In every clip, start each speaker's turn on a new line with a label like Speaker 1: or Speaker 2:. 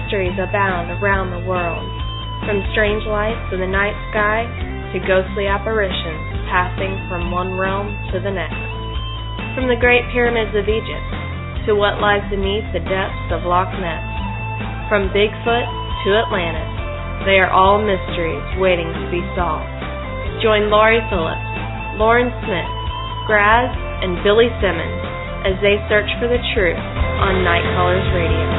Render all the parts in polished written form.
Speaker 1: mysteries abound around the world, from strange lights in the night sky to ghostly apparitions passing from one realm to the next. From the great pyramids of Egypt to what lies beneath the depths of Loch Ness. From Bigfoot to Atlantis, they are all mysteries waiting to be solved. Join Laurie Phillips, Lauren Smith, Graz, and Billy Simmons as they search for the truth on Night Callers Radio.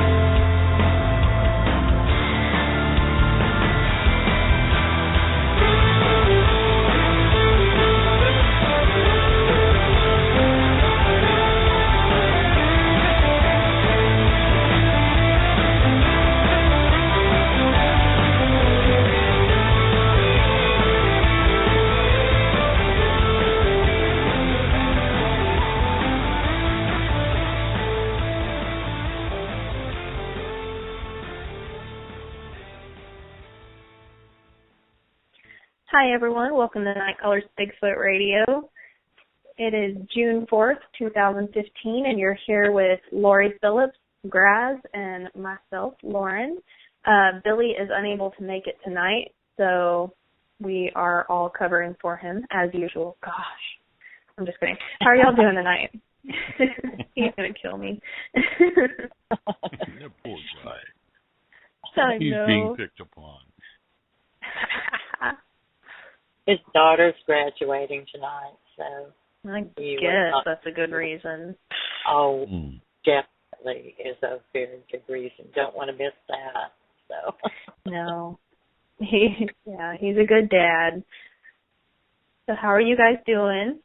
Speaker 1: Hi, everyone. Welcome to Night Callers Bigfoot Radio. It is June 4th, 2015, and you're here with Laurie Phillips, Graz, and myself, Lauren. Billy is unable to make it tonight, so we are all covering for him, as usual. Gosh, I'm just kidding. How are y'all doing tonight? He's going to kill me.
Speaker 2: That poor guy. He's being picked upon.
Speaker 3: His daughter's graduating tonight, so
Speaker 1: I guess that's a good reason.
Speaker 3: Oh, definitely is a very good reason. Don't want to miss that. So
Speaker 1: no, he's a good dad. So how are you guys doing?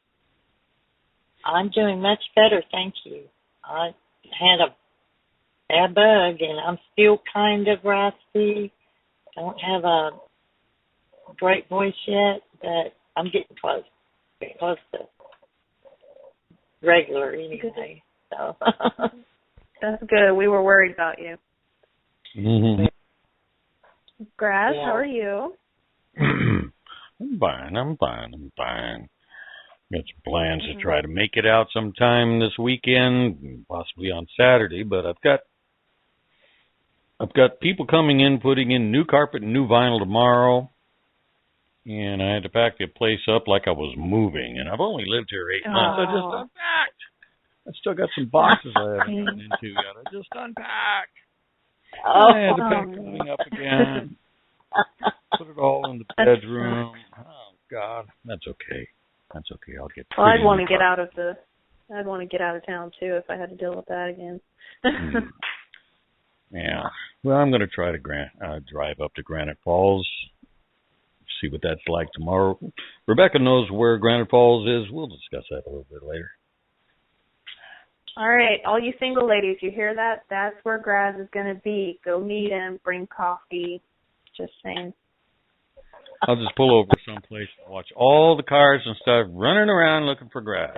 Speaker 3: I'm doing much better, thank you. I had a bad bug, and I'm still kind of rusty. Don't have a great voice yet, but I'm getting close to regular anyway. So
Speaker 1: that's good. We were worried about you.
Speaker 2: Mm-hmm.
Speaker 1: Graz, how are you?
Speaker 2: I'm fine. Got some plans to try to make it out sometime this weekend, possibly on Saturday, but I've got people coming in, putting in new carpet and new vinyl tomorrow. And I had to pack the place up like I was moving. And I've only lived here 8 months. I just unpacked. I still got some boxes I haven't gotten into yet. I just unpacked. I had to pack everything up again. Put it all in the bedroom. Oh, God. That's okay. I'll get
Speaker 1: Well, I'd want to get out of town, too, if I had to deal with that again.
Speaker 2: Yeah. Well, I'm going to try to drive up to Granite Falls. See what that's like tomorrow. Rebecca knows where Granite Falls is. We'll discuss that a little bit later.
Speaker 1: All right, all you single ladies, you hear that? That's where Graz is going to be. Go meet him, bring coffee. Just saying.
Speaker 2: I'll just pull over someplace and watch all the cars and stuff running around looking for Graz.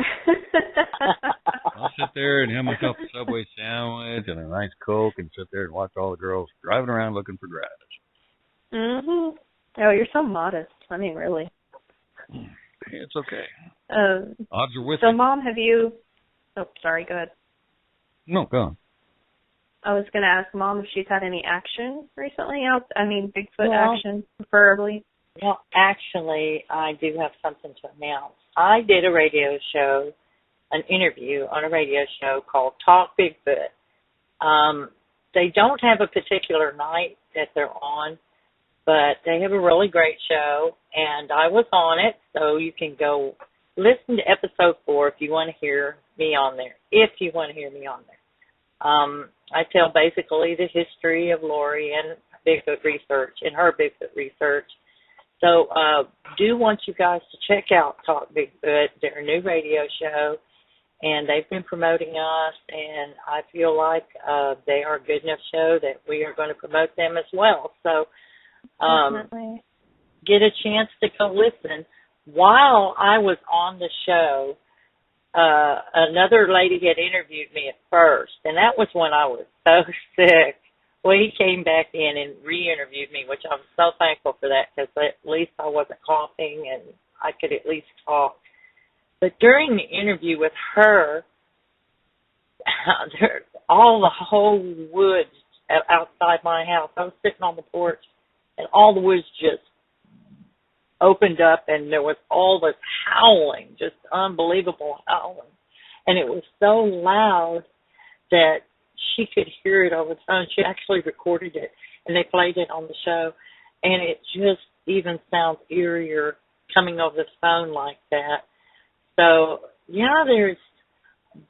Speaker 2: I'll sit there and have myself a Subway sandwich and a nice Coke and sit there and watch all the girls driving around looking for Graz.
Speaker 1: Mm-hmm. Oh, you're so modest. I mean, really.
Speaker 2: It's okay. Odds are with
Speaker 1: so,
Speaker 2: me.
Speaker 1: Mom, have you... Oh, sorry, go ahead.
Speaker 2: No, go on.
Speaker 1: I was going to ask Mom if she's had any action recently out. I mean, Bigfoot action, preferably.
Speaker 3: Well, actually, I do have something to announce. I did an interview on a radio show called Talk Bigfoot. They don't have a particular night that they're on, but they have a really great show, and I was on it, so you can go listen to episode 4 if you want to hear me on there. I tell basically the history of Laurie and Bigfoot research and her Bigfoot research. So do want you guys to check out Talk Bigfoot, their new radio show, and they've been promoting us, and I feel like they are a good enough show that we are going to promote them as well. So get a chance to go listen. While I was on the show, another lady had interviewed me at first, and that was when I was so sick. Well, he came back in and re-interviewed me, which I'm so thankful for that, because at least I wasn't coughing and I could at least talk. But during the interview with her, all the whole woods outside my house. I was sitting on the porch, and all the woods just opened up, and there was all this howling, just unbelievable howling. And it was so loud that she could hear it over the phone. She actually recorded it, and they played it on the show. And it just even sounds eerier coming over the phone like that. So, yeah, there's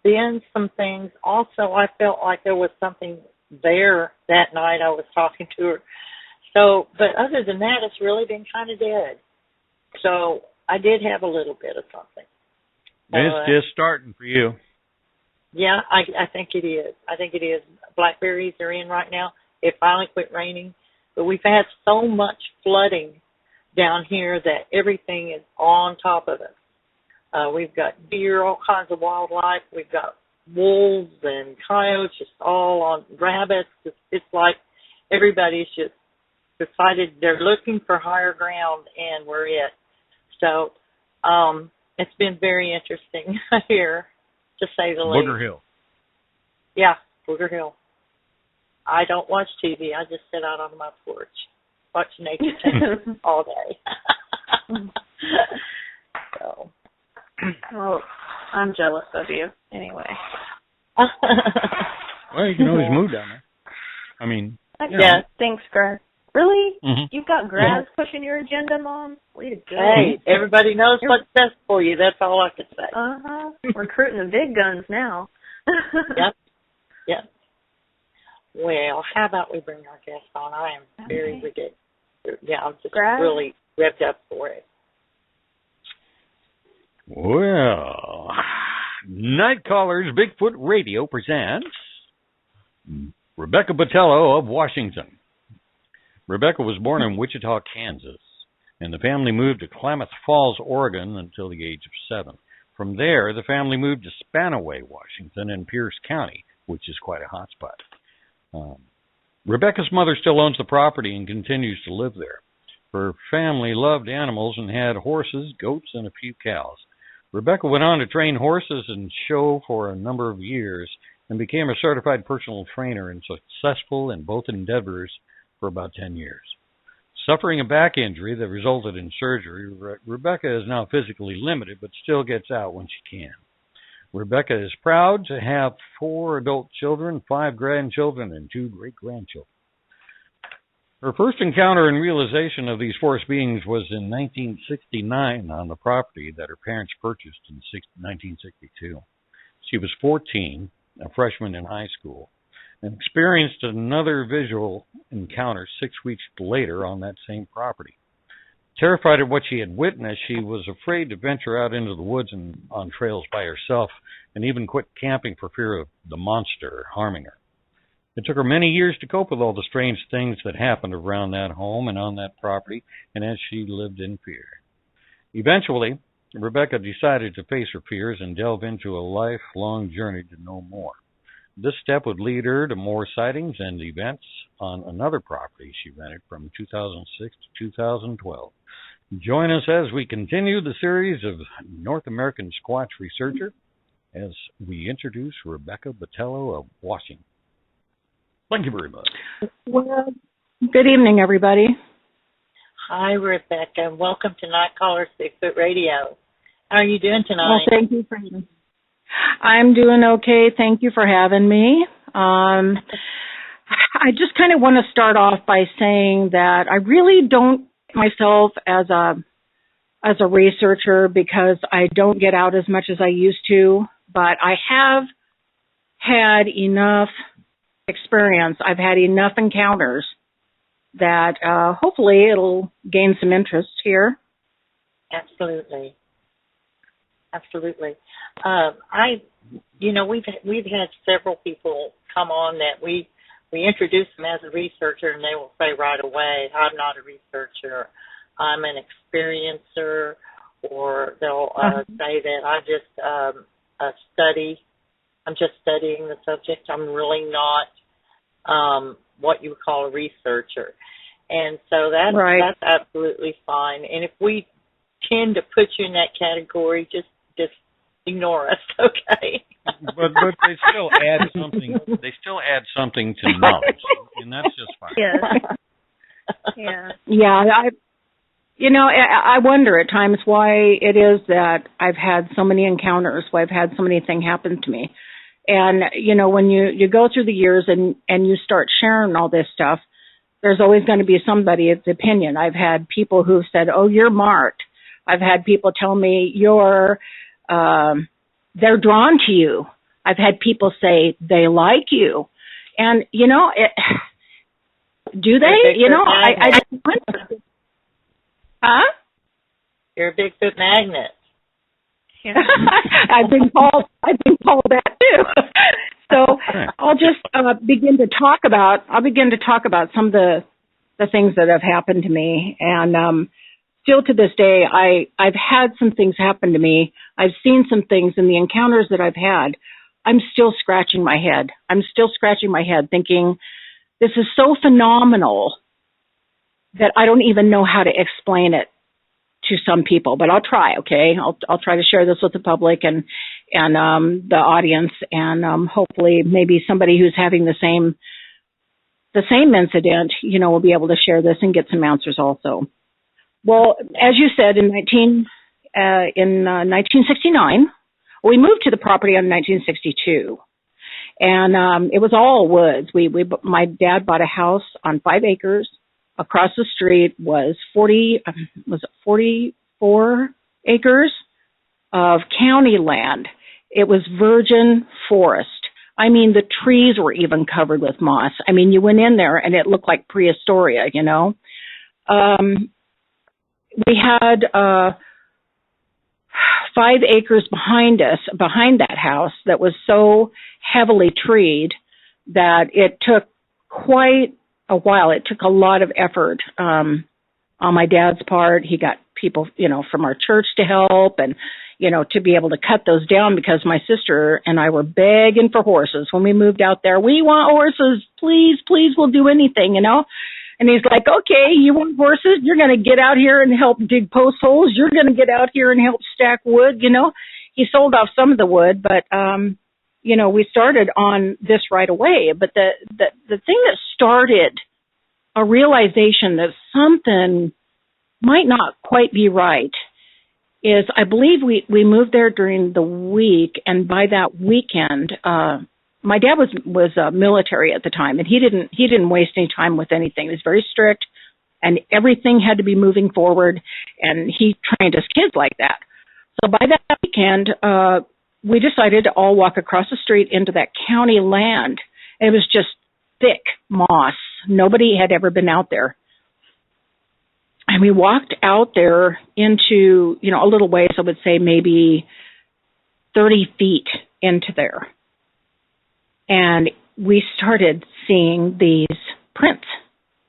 Speaker 3: been some things. Also, I felt like there was something there that night. I was talking to her. So, but other than that, it's really been kind of dead. So I did have a little bit of something.
Speaker 2: It's just starting for you.
Speaker 3: Yeah, I think it is. I think it is. Blackberries are in right now. It finally quit raining. But we've had so much flooding down here that everything is on top of us. We've got deer, all kinds of wildlife. We've got wolves and coyotes, just all on rabbits. It's like everybody's just decided they're looking for higher ground, and we're it. So it's been very interesting here, to say the least.
Speaker 2: Booger Hill.
Speaker 3: Yeah, Booger Hill. I don't watch TV. I just sit out on my porch, watch nature change all day. So.
Speaker 1: Well, I'm jealous of you anyway.
Speaker 2: Well, you can always move down there. I mean,
Speaker 3: yeah.
Speaker 1: Thanks, Greg. Really?
Speaker 2: Mm-hmm.
Speaker 1: You've got grass pushing your agenda, Mom? Way to go.
Speaker 3: Hey, everybody knows what's best for you. That's all I can say.
Speaker 1: Uh-huh. Recruiting the big guns now.
Speaker 3: Yep. Well, how about we bring our guest on? I am very ridiculous. Yeah, I'm just really revved up for it.
Speaker 2: Well, Night Callers Bigfoot Radio presents Rebecca Buttelo of Washington. Rebecca was born in Witchita, Kansas, and the family moved to Klamath Falls, Oregon until the age of 7. From there, the family moved to Spanaway, Washington, in Pierce County, which is quite a hot spot. Rebecca's mother still owns the property and continues to live there. Her family loved animals and had horses, goats, and a few cows. Rebecca went on to train horses and show for a number of years and became a certified personal trainer and successful in both endeavors for about 10 years. Suffering a back injury that resulted in surgery, Rebecca is now physically limited but still gets out when she can. Rebecca is proud to have 4 adult children, 5 grandchildren, and 2 great-grandchildren. Her first encounter and realization of these forest beings was in 1969 on the property that her parents purchased in 1962. She was 14, a freshman in high school, and experienced another visual encounter 6 weeks later on that same property. Terrified of what she had witnessed, she was afraid to venture out into the woods and on trails by herself, and even quit camping for fear of the monster harming her. It took her many years to cope with all the strange things that happened around that home and on that property, and as she lived in fear. Eventually, Rebecca decided to face her fears and delve into a lifelong journey to know more. This step would lead her to more sightings and events on another property she rented from 2006 to 2012. Join us as we continue the series of North American Sasquatch Researcher as we introduce Rebecca Buttelo of Washington. Thank you very much.
Speaker 4: Well, good evening, everybody.
Speaker 3: Hi, Rebecca, and welcome to Night Callers Bigfoot Radio. How are you doing tonight?
Speaker 4: Well, thank you for having me. I'm doing okay. Thank you for having me. I just kind of want to start off by saying that I really don't myself as a researcher because I don't get out as much as I used to, but I have had enough experience. I've had enough encounters that hopefully it'll gain some interest here.
Speaker 3: Absolutely. We've had several people come on that we introduce them as a researcher, and they will say right away, I'm not a researcher, I'm an experiencer, or they'll say that I just study. I'm just studying the subject. I'm really not what you would call a researcher. And so that's absolutely fine. And if we tend to put you in that category, just ignore us, okay?
Speaker 2: but they still add something. They still add something to knowledge, and that's just fine.
Speaker 1: Yes.
Speaker 4: Yeah. I wonder at times why it is that I've had so many encounters, why I've had so many things happen to me. And, when you go through the years and you start sharing all this stuff, there's always going to be somebody's opinion. I've had people who've said, oh, you're marked. I've had people tell me they're drawn to you. I've had people say they like you. And, do they? I just wonder. Huh?
Speaker 3: You're a Bigfoot magnet.
Speaker 1: Yeah.
Speaker 4: I've been called that too. So I'll just begin to talk about some of the things that have happened to me, and still to this day, I've had some things happen to me. I've seen some things in the encounters that I've had. I'm still scratching my head. Thinking this is so phenomenal that I don't even know how to explain it to some people, but I'll try. Okay, I'll try to share this with the public and the audience, and hopefully maybe somebody who's having the same incident, will be able to share this and get some answers also. Well, as you said, in 1969, we moved to the property in 1962, and it was all woods. My dad bought a house on 5 acres. Across the street was 44 acres of county land. It was virgin forest. I mean, the trees were even covered with moss. I mean, you went in there and it looked like prehistoria, We had 5 acres behind that house that was so heavily treed that it took quite a while. It took a lot of effort on my dad's part. He got people, from our church to help and, to be able to cut those down, because my sister and I were begging for horses when we moved out there. We want horses. Please, we'll do anything, And he's like, okay, you want horses? You're going to get out here and help dig post holes. You're going to get out here and help stack wood, He sold off some of the wood, but, we started on this right away. But the thing that started a realization that something might not quite be right is, I believe we moved there during the week, and by that weekend, my dad was military at the time, and he didn't waste any time with anything. He was very strict, and everything had to be moving forward, and he trained his kids like that. So by that weekend, we decided to all walk across the street into that county land. It was just thick moss. Nobody had ever been out there. And we walked out there into, a little ways, I would say maybe 30 feet into there. And we started seeing these prints,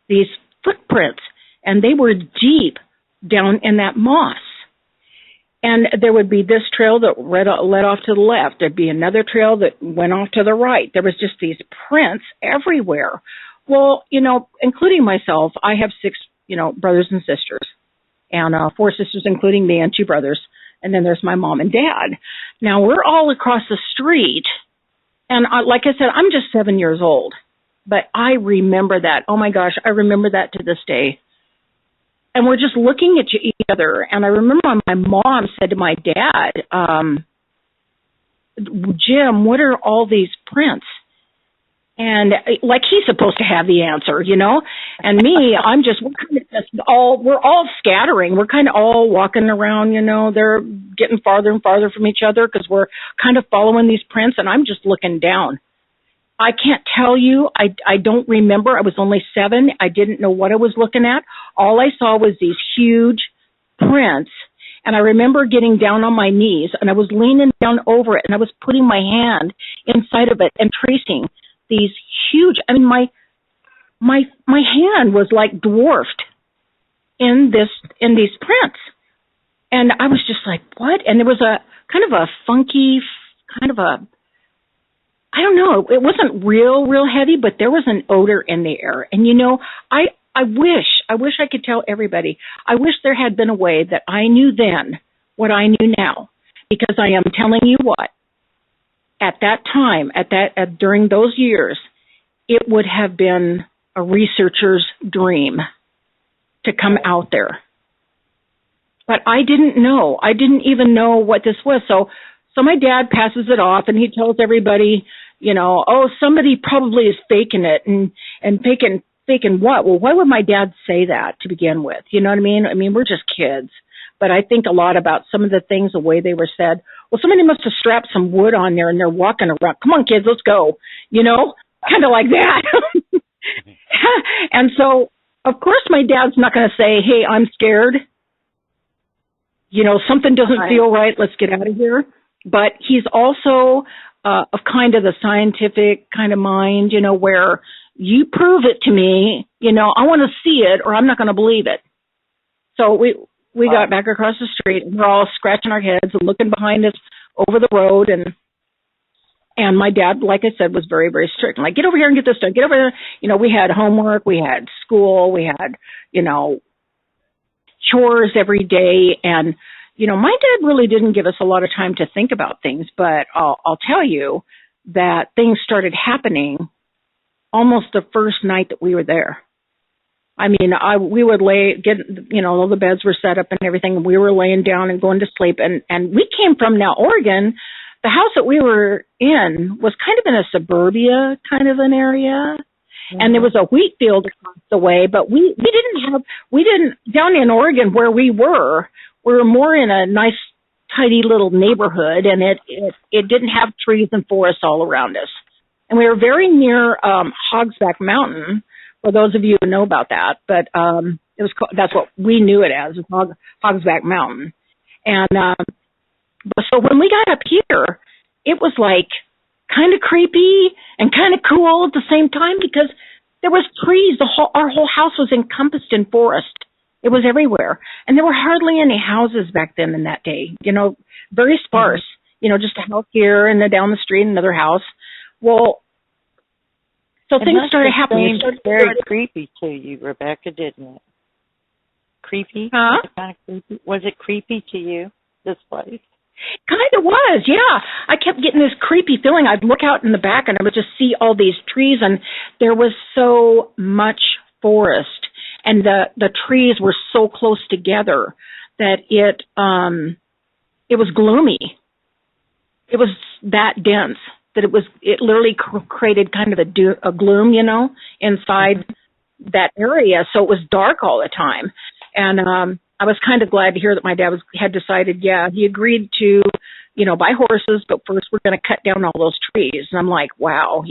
Speaker 4: these footprints, and they were deep down in that moss. And there would be this trail that led off to the left. There'd be another trail that went off to the right. There was just these prints everywhere. Well, including myself, I have 6, brothers and sisters, and 4 sisters, including me, and 2 brothers. And then there's my mom and dad. Now, we're all across the street. And like I said, I'm just 7 years old. But I remember that. Oh, my gosh, I remember that to this day. And we're just looking at each other. And I remember my mom said to my dad, Jim, what are all these prints? And like he's supposed to have the answer, And me, we're all scattering. We're kind of all walking around, They're getting farther and farther from each other because we're kind of following these prints, and I'm just looking down. I can't tell you. I don't remember. I was only 7. I didn't know what I was looking at. All I saw was these huge prints, and I remember getting down on my knees, and I was leaning down over it, and I was putting my hand inside of it and tracing these huge. I mean, my hand was like dwarfed in these prints, and I was just like, what? And there was a kind of a funky, I don't know. It wasn't real heavy, but there was an odor in the air. And I wish I could tell everybody. I wish there had been a way that I knew then what I knew now, because I am telling you what, at that time, during those years, it would have been a researcher's dream to come out there. But I didn't know. I didn't even know what this was. So my dad passes it off, and he tells everybody, oh, somebody probably is faking it, and faking what? Well, why would my dad say that to begin with? You know what I mean? I mean, we're just kids. But I think a lot about some of the things, the way they were said. Well, somebody must have strapped some wood on there, and they're walking around. Come on, kids, let's go. Kind of like that. And so, of course, my dad's not going to say, hey, I'm scared. Something doesn't feel right. Let's get out of here. But he's also of kind of the scientific kind of mind, where you prove it to me, I want to see it or I'm not going to believe it. So we got back across the street and we're all scratching our heads and looking behind us over the road. And my dad, like I said, was very, very strict. Like, get over here and get this done. Get over there. We had homework. We had school. We had, chores every day. And, my dad really didn't give us a lot of time to think about things, but I'll tell you that things started happening almost the first night that we were there. I mean, we would all the beds were set up and everything, and we were laying down and going to sleep. And we came from Oregon. The house that we were in was kind of in a suburbia kind of an area. And there was a wheat field across the way, but we didn't down in Oregon where we were more in a nice, tidy little neighborhood, and it didn't have trees and forests all around us. And we were very near Hogsback Mountain, for those of you who know about that, but that's what we knew it as, Hogsback Mountain. And so when we got up here, it was like kind of creepy and kind of cool at the same time because there was trees. Our whole house was encompassed in forest. It was everywhere. And there were hardly any houses back then in that day, very sparse, just a house here and then down the street, another house. Well, so things started happening.
Speaker 3: It very creepy to you, Rebecca, didn't it? Creepy?
Speaker 4: Huh?
Speaker 3: Kind of creepy? Was it creepy to you, this place?
Speaker 4: Kind of was, yeah. I kept getting this creepy feeling. I'd look out in the back and I would just see all these trees, and there was so much forest, and the trees were so close together that it was gloomy. It was that dense that it literally created kind of a gloom, inside that area. So it was dark all the time. And I was kind of glad to hear that my dad had decided, he agreed to, buy horses, but first we're going to cut down all those trees. And I'm like, wow,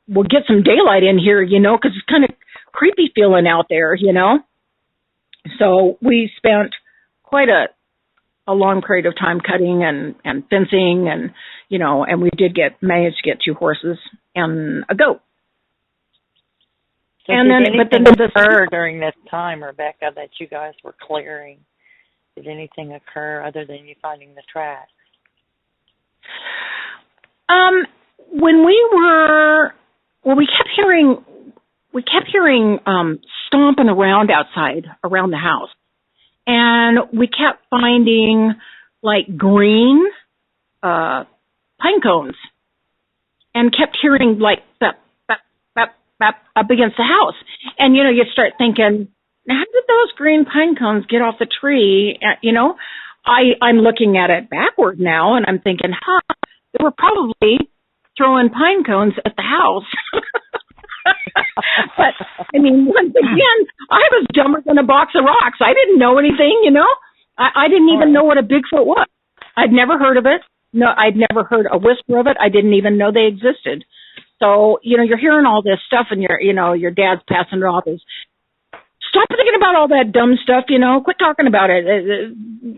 Speaker 4: we'll get some daylight in here, because it's kind of creepy feeling out there, So we spent quite a long period of time cutting and fencing and, and we did manage to get 2 horses and a goat.
Speaker 3: So and did anything occur during this time, Rebecca, that you guys were clearing? Did anything occur other than you finding the tracks? We kept hearing stomping around outside around the house, and we kept finding like green pine cones, and kept hearing like that. Up against the house. And, you start thinking, how did those green pine cones get off the tree? I'm looking at it backward now, and I'm thinking, they were probably throwing pine cones at the house. But, once again, I was dumber than a box of rocks. I didn't know anything, I didn't even know what a Bigfoot was. I'd never heard of it. No, I'd never heard a whisper of it. I didn't even know they existed. So, you're hearing all this stuff and your dad's passing it off as, stop thinking about all that dumb stuff, quit talking about it.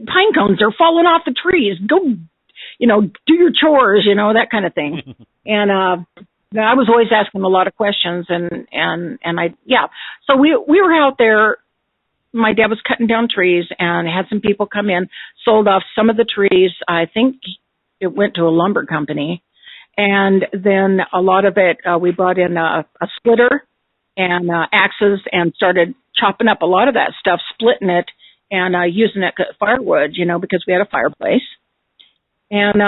Speaker 3: Pine cones are falling off the trees. Go, do your chores, that kind of thing. And, I was always asking a lot of questions and So we were out there. My dad was cutting down trees and had some people come in, sold off some of the trees. I think it went to a lumber company. And then a lot of it, we brought in a splitter and axes and started chopping up a lot of that stuff, splitting it and using it as firewood, because we had a fireplace. And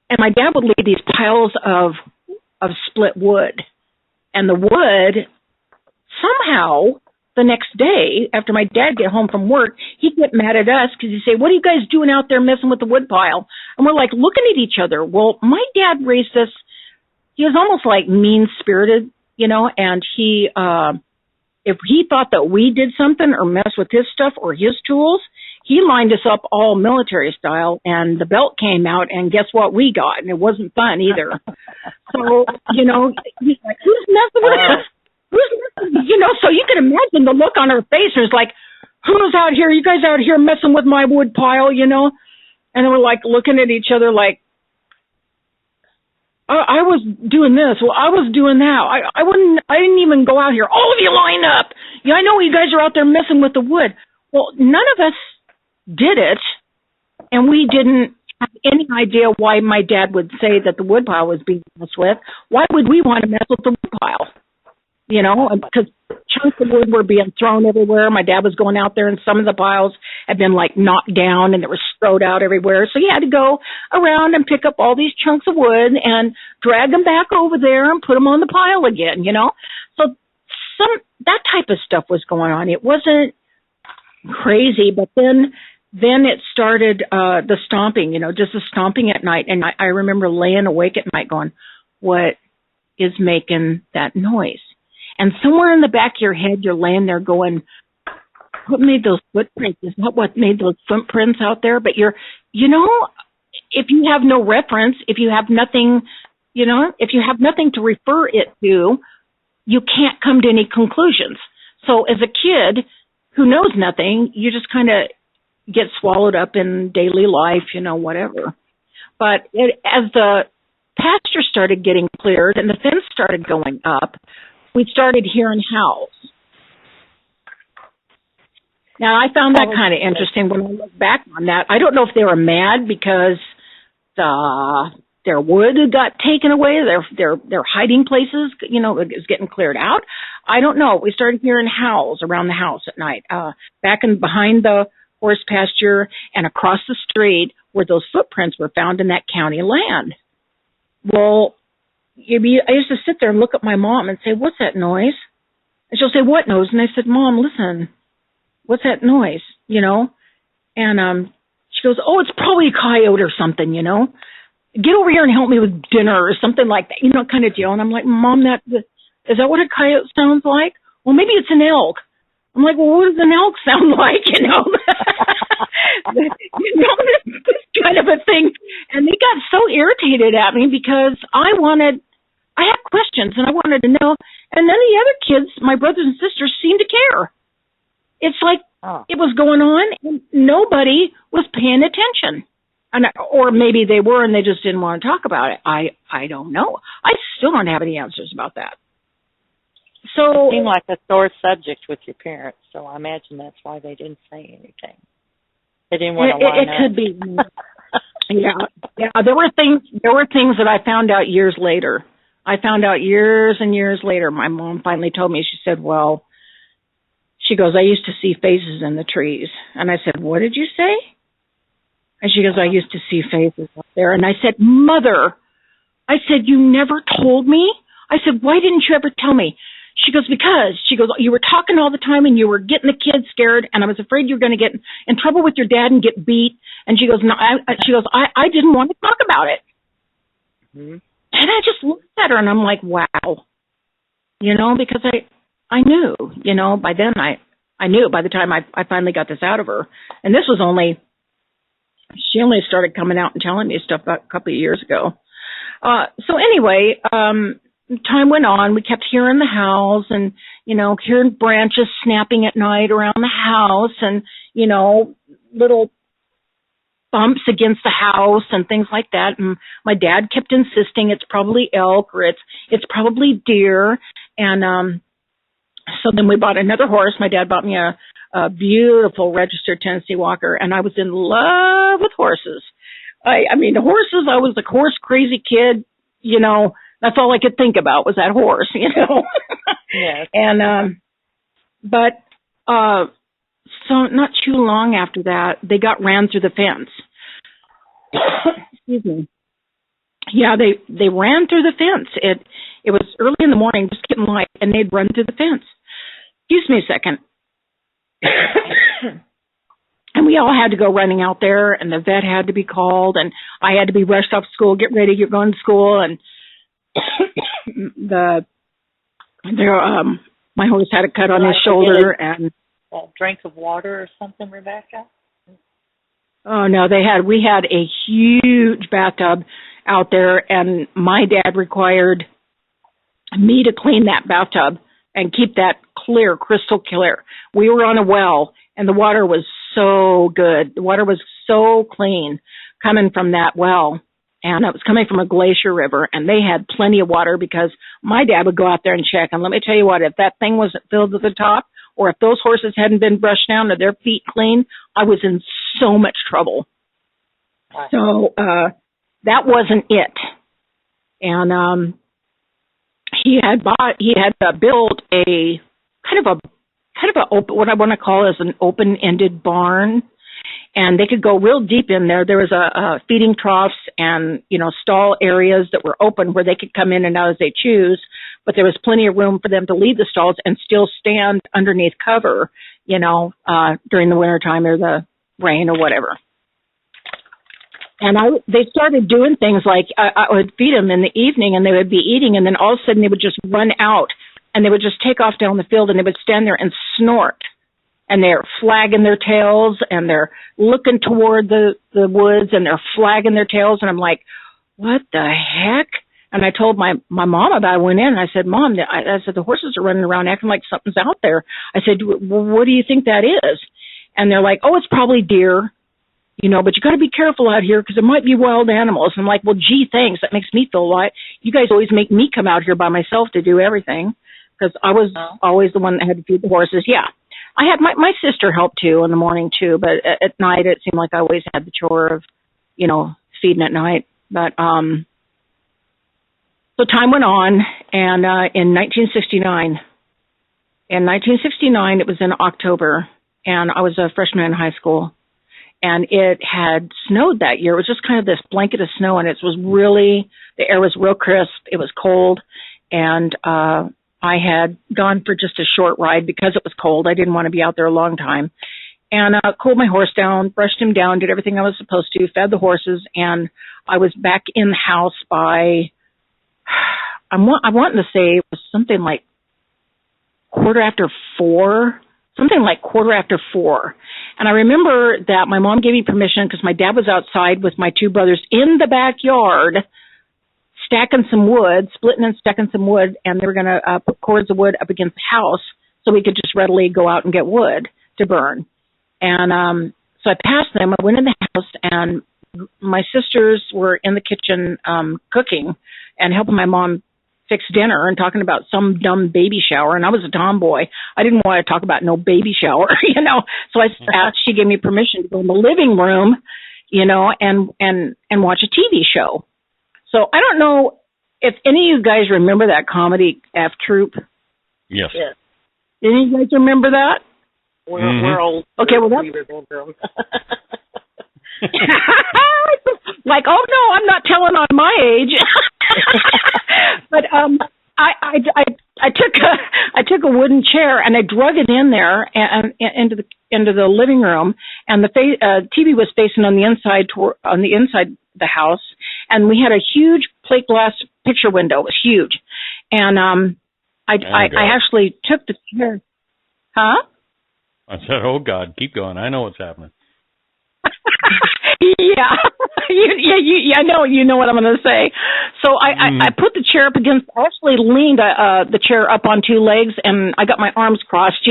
Speaker 4: And my dad would leave these piles of split wood. And the wood, somehow, the next day, after my dad get home from work, he'd get mad at us because he'd say, what are you guys doing out there messing with the wood pile? And we're like looking at each other. Well, my dad raised us, he was almost like mean-spirited, you know, and he, if he thought that we did something or messed with his stuff or his tools, he lined us up all military style, and the belt came out, and guess what we got? And it wasn't fun either. So, you know, he's like, who's messing with us? Who's messing? You know, so you can imagine the look on her face. It was like, who's out here? You guys out here messing with my wood pile, you know? And we're like looking at each other like, I was doing this. Well, I was doing that. I didn't even go out here. All of you line up. Yeah, I know you guys are out there messing with the wood. Well, none of us did it, and we didn't have any idea why my dad would say that the wood pile was being messed with. Why would we want to mess with the wood pile? You know, because chunks of wood were being thrown everywhere. My dad was going out there, and some of the piles had been, like, knocked down, and they were strode out everywhere. So he had to go around and pick up all these chunks of wood and drag them back over there and put them on the pile again, you know. So that type of stuff was going on. It wasn't crazy, but then it started the stomping, you know, just the stomping at night. And I remember laying awake at night going, what is making that noise? And somewhere in the back of your head, you're laying there going, what made those footprints? Is that what made those footprints out there? But you know, if you have no reference, if you have nothing, you know, if you have nothing to refer it to, you can't come to any conclusions. So as a kid who knows nothing, you just kind of get swallowed up in daily life, you know, whatever. But as the pasture started getting cleared and the fence started going up, we started hearing howls. Now, I found that kind of interesting when I look back on that. I don't know if they were mad because their wood got taken away, their hiding places, you know, is getting cleared out. I don't know. We started hearing howls around the house at night, back and behind the horse pasture and across the street where those footprints were found in that county land. Well, I used to sit there and look at my mom and say, what's that noise? And she'll say, what noise? And I said, Mom, listen, what's that noise? You know? And she goes, oh, it's probably a coyote or something, you know? Get over here and help me with dinner or something like that, you know, kind of deal. And I'm like, Mom, is that what a coyote sounds like? Well, maybe it's an elk. I'm like, well, what does an elk sound like, you know? You know, this kind of a thing. And they got so irritated at me because I had questions and I wanted to know. And none of the other kids, my brothers and sisters, seemed to care. It's like it was going on and nobody was paying attention. Or maybe they were and they just didn't want to talk about it. I don't know. I still don't have any answers about that. So
Speaker 3: it seemed like a sore subject with your parents, so I imagine that's why they didn't say anything. They didn't want to line up.
Speaker 4: It could be. Yeah. There were things that I found out years later. I found out years and years later. My mom finally told me. She said, "Well," she goes, "I used to see faces in the trees." And I said, "What did you say?" And she goes, "I used to see faces up there." And I said, "Mother," I said, "you never told me?" I said, "Why didn't you ever tell me?" She goes, because, she goes, you were talking all the time and you were getting the kids scared and I was afraid you were going to get in trouble with your dad and get beat. And she goes, no, I didn't want to talk about it. Mm-hmm. And I just looked at her and I'm like, wow, you know, because I knew, you know, by then I knew by the time I finally got this out of her. And this was she only started coming out and telling me stuff about a couple of years ago. So anyway, time went on. We kept hearing the howls and, you know, hearing branches snapping at night around the house and, you know, little bumps against the house and things like that. And my dad kept insisting it's probably elk or it's probably deer. And so then we bought another horse. My dad bought me a beautiful registered Tennessee Walker, and I was in love with horses. I mean, the horses, I was a horse crazy kid, you know. That's all I could think about was that horse, you know.
Speaker 3: Yes.
Speaker 4: And but so not too long after that, they got ran through the fence. Excuse me. Yeah, they ran through the fence. It was early in the morning, just getting light, and they'd run through the fence. Excuse me a second. And we all had to go running out there, and the vet had to be called, and I had to be rushed off school, get ready, get going to school, and my horse had a cut on his shoulder, and
Speaker 3: a drink of water or something, Rebecca?
Speaker 4: Oh no, we had a huge bathtub out there, and my dad required me to clean that bathtub and keep that clear, crystal clear. We were on a well, and the water was so good. The water was so clean coming from that well, and it was coming from a glacier river, and they had plenty of water because my dad would go out there and check. And let me tell you what, if that thing wasn't filled to the top, or if those horses hadn't been brushed down or their feet clean, I was in so much trouble. So that wasn't it. And he had built a kind of a open, what I want to call is an open-ended barn, and they could go real deep in there. There was a feeding troughs and stall areas that were open where they could come in and out as they choose, but there was plenty of room for them to leave the stalls and still stand underneath cover, during the wintertime or the rain or whatever. And they started doing things like I would feed them in the evening, and they would be eating, and then all of a sudden they would just run out, and they would just take off down the field, and they would stand there and snort. And they're flagging their tails, and they're looking toward the woods, and they're flagging their tails. And I'm like, what the heck? And I told my mom about it. I went in, and I said, Mom, I said, the horses are running around acting like something's out there. I said, well, what do you think that is? And they're like, oh, it's probably deer. But you got to be careful out here because there might be wild animals. And I'm like, well, gee, thanks. That makes me feel a lot. You guys always make me come out here by myself to do everything because I was always the one that had to feed the horses. Yeah. I had my sister help too in the morning too, but at night it seemed like I always had the chore of, feeding at night. But, so time went on, and in 1969, it was in October, and I was a freshman in high school. And it had snowed that year. It was just kind of this blanket of snow, and the air was real crisp. It was cold, and I had gone for just a short ride because it was cold. I didn't want to be out there a long time. And cooled my horse down, brushed him down, did everything I was supposed to, fed the horses, and I was back in the house by, I want to say it was something like quarter after four. And I remember that my mom gave me permission because my dad was outside with my two brothers in the backyard stacking some wood, splitting and stacking some wood, and they were going to put cords of wood up against the house so we could just readily go out and get wood to burn. And so I passed them. I went in the house, and my sisters were in the kitchen cooking and helping my mom fix dinner and talking about some dumb baby shower. And I was a tomboy. I didn't want to talk about no baby shower, So I asked, she gave me permission to go in the living room, and watch a TV show. So I don't know if any of you guys remember that comedy F Troop.
Speaker 2: Yes.
Speaker 4: Any of you guys remember that?
Speaker 3: We're old.
Speaker 4: Okay, well,
Speaker 3: we remember them.
Speaker 4: Like, oh no, I'm not telling on my age. But I took a wooden chair and I drug it in there and into the living room, and the TV was facing on the inside the house, and we had a huge plate glass picture window. It was huge, and I actually took the chair. Huh?
Speaker 2: I said, "Oh God, keep going. I know what's happening."
Speaker 4: Yeah, I know. You know what I'm going to say. So I put the chair up against. I actually leaned the chair up on two legs, and I got my arms crossed,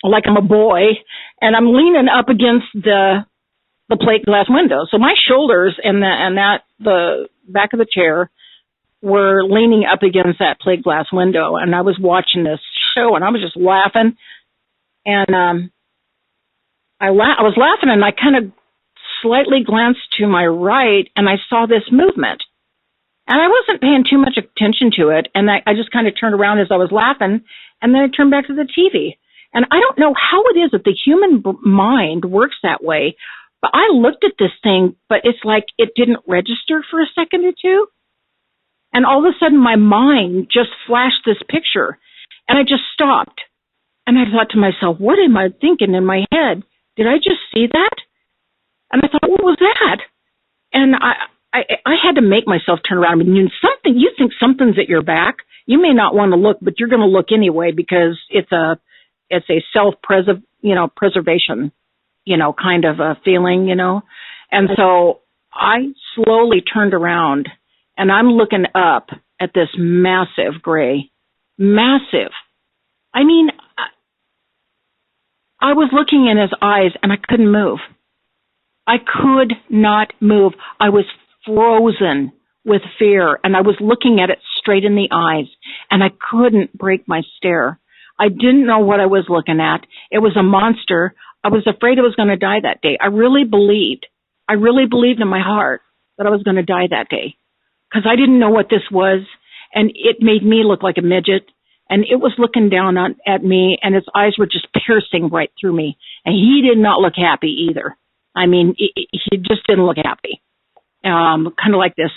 Speaker 4: like I'm a boy, and I'm leaning up against the plate glass window. So my shoulders and the back of the chair were leaning up against that plate glass window, and I was watching this show, and I was just laughing, and I was laughing, and I kind of slightly glanced to my right, and I saw this movement. And I wasn't paying too much attention to it, and I just kind of turned around as I was laughing, and then I turned back to the TV. And I don't know how it is that the human mind works that way, But I looked at this thing, but it's like it didn't register for a second or two. And all of a sudden my mind just flashed this picture, and I just stopped. And I thought to myself, what am I thinking in my head? Did I just see that? And I thought, what was that? And I had to make myself turn around. I mean, you think something's at your back. You may not want to look, but you're going to look anyway because it's a preservation, kind of a feeling, And so I slowly turned around, and I'm looking up at this massive gray. Massive. I mean, I was looking in his eyes, and I couldn't move. I could not move. I was frozen with fear, and I was looking at it straight in the eyes, and I couldn't break my stare. I didn't know what I was looking at. It was a monster. I was afraid I was going to die that day. I really believed in my heart that I was going to die that day because I didn't know what this was, and it made me look like a midget, and it was looking down at me, and its eyes were just piercing right through me, and he did not look happy either. I mean, he just didn't look happy. Kind of like this.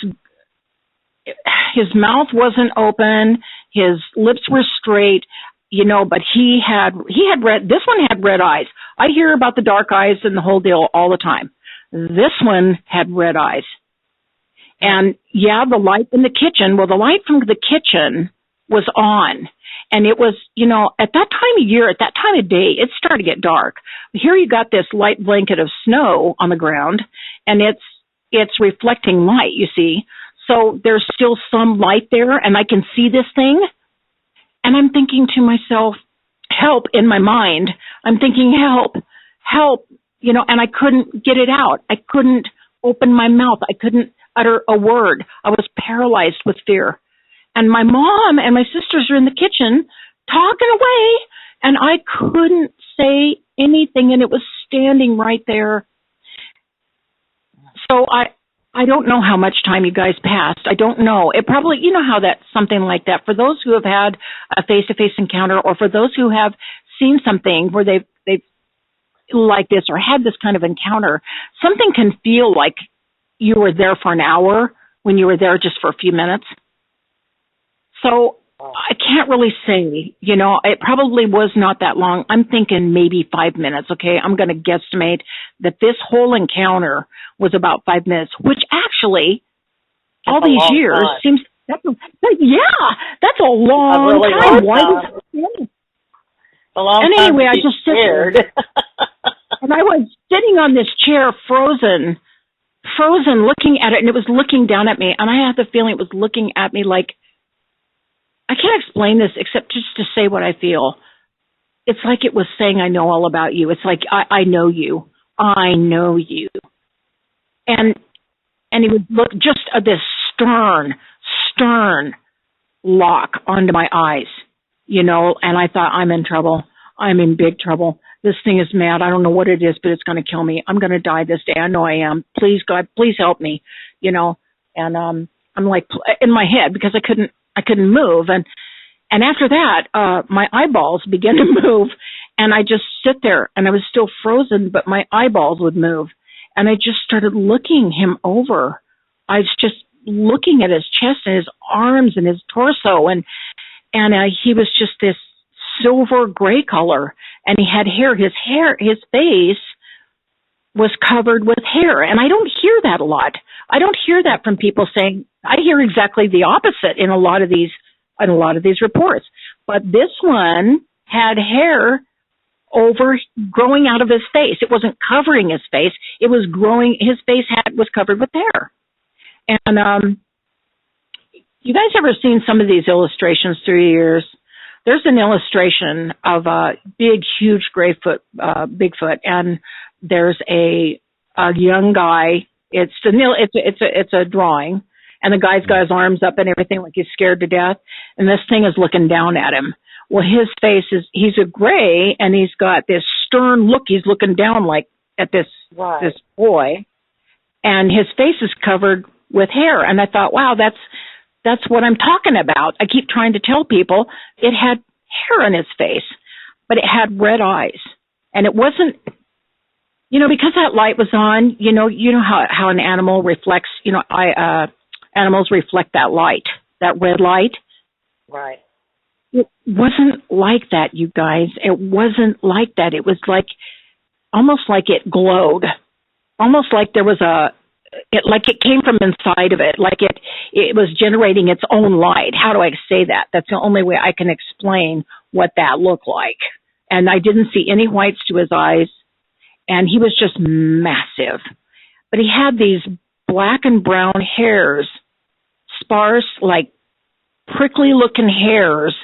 Speaker 4: His mouth wasn't open. His lips were straight, but he had this one had red eyes. I hear about the dark eyes and the whole deal all the time. This one had red eyes. And yeah, the light in the kitchen, the light from the kitchen was on. And it was, at that time of year, at that time of day, it started to get dark. Here you got this light blanket of snow on the ground, and it's reflecting light, you see. So there's still some light there, and I can see this thing. And I'm thinking to myself, help, in my mind. I'm thinking, help, and I couldn't get it out. I couldn't open my mouth. I couldn't utter a word. I was paralyzed with fear. And my mom and my sisters are in the kitchen talking away, and I couldn't say anything, and it was standing right there. So I don't know how much time you guys passed. I don't know. It probably, how that something like that, for those who have had a face-to-face encounter, or for those who have seen something where they've like this or had this kind of encounter, something can feel like you were there for an hour when you were there just for a few minutes. So I can't really say, it probably was not that long. I'm thinking maybe 5 minutes, okay? I'm going to guesstimate that this whole encounter was about 5 minutes, which actually, all these years, seems, that's a long time. Why was it? And anyway, I just scared. And I was sitting on this chair, frozen, looking at it, and it was looking down at me, and I had the feeling it was looking at me like, I can't explain this except just to say what I feel. It's like it was saying, I know all about you. It's like, I know you. I know you. And he would look just at this stern lock onto my eyes, and I thought, I'm in trouble. I'm in big trouble. This thing is mad. I don't know what it is, but it's going to kill me. I'm going to die this day. I know I am. Please, God, please help me, and I'm like in my head because I couldn't move. And after that, my eyeballs began to move, and I just sit there, and I was still frozen, but my eyeballs would move. And I just started looking him over. I was just looking at his chest and his arms and his torso, and he was just this silver gray color, and he had hair. His face was covered with hair, and I don't hear that a lot. I don't hear that from people saying. I hear exactly the opposite in a lot of these reports. But this one had hair growing out of his face. It wasn't covering his face. It was growing. His face was covered with hair. And you guys ever seen some of these illustrations through the years? There's an illustration of a big, huge Bigfoot, and there's a young guy. It's a drawing, and the guy's got his arms up and everything like he's scared to death, and this thing is looking down at him. Well, his face he's a gray, and he's got this stern look. He's looking down like at this boy, and his face is covered with hair. And I thought, wow, that's what I'm talking about. I keep trying to tell people it had hair on his face, but it had red eyes, and it wasn't because that light was on, you know how an animal reflects, animals reflect that light, that red light.
Speaker 3: Right.
Speaker 4: It wasn't like that, you guys. It wasn't like that. It was almost like it glowed, almost like there was like it came from inside of it, like it was generating its own light. How do I say that? That's the only way I can explain what that looked like. And I didn't see any whites to his eyes, and he was just massive. But he had these black and brown hairs, sparse, like prickly-looking hairs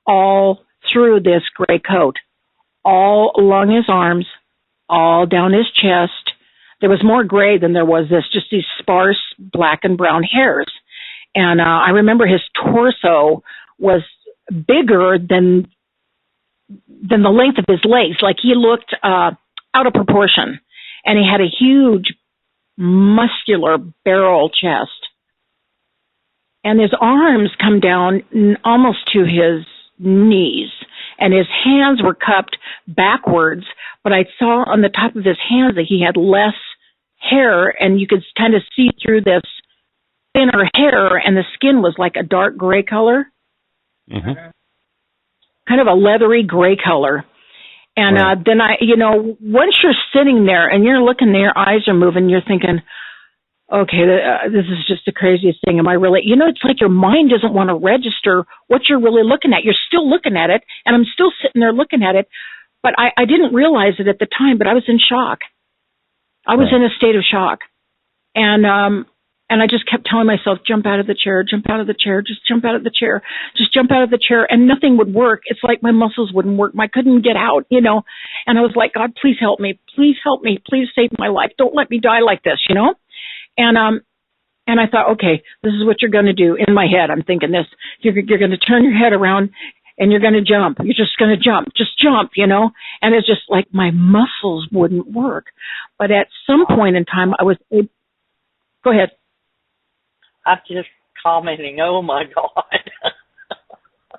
Speaker 4: all through this gray coat, all along his arms, all down his chest. There was more gray than there was just these sparse black and brown hairs. And I remember his torso was bigger than the length of his legs. Like he looked out of proportion. And he had a huge, muscular barrel chest. And his arms come down almost to his knees. And his hands were cupped backwards. But I saw on the top of his hands that he had less hair, and you could kind of see through this thinner hair, and the skin was like a dark gray color.
Speaker 2: Mm-hmm.
Speaker 4: Kind of a leathery gray color. And
Speaker 2: right.
Speaker 4: Then once you're sitting there and you're looking there, your eyes are moving, you're thinking, okay, this is just the craziest thing. Am I really, it's like your mind doesn't want to register what you're really looking at. You're still looking at it, and I'm still sitting there looking at it, but I didn't realize it at the time, but I was in shock. I was in a state of shock. And I just kept telling myself, jump out of the chair, jump out of the chair, just jump out of the chair, just jump out of the chair. And nothing would work. It's like my muscles wouldn't work. I couldn't get out, And I was like, God, please help me. Please help me. Please save my life. Don't let me die like this, And I thought, okay, this is what you're going to do. In my head, I'm thinking this. You're going to turn your head around and you're going to jump. You're just going to jump. Just jump, And it's just like my muscles wouldn't work. But at some point in time, I was able... Go ahead.
Speaker 3: I'm just commenting, oh my God.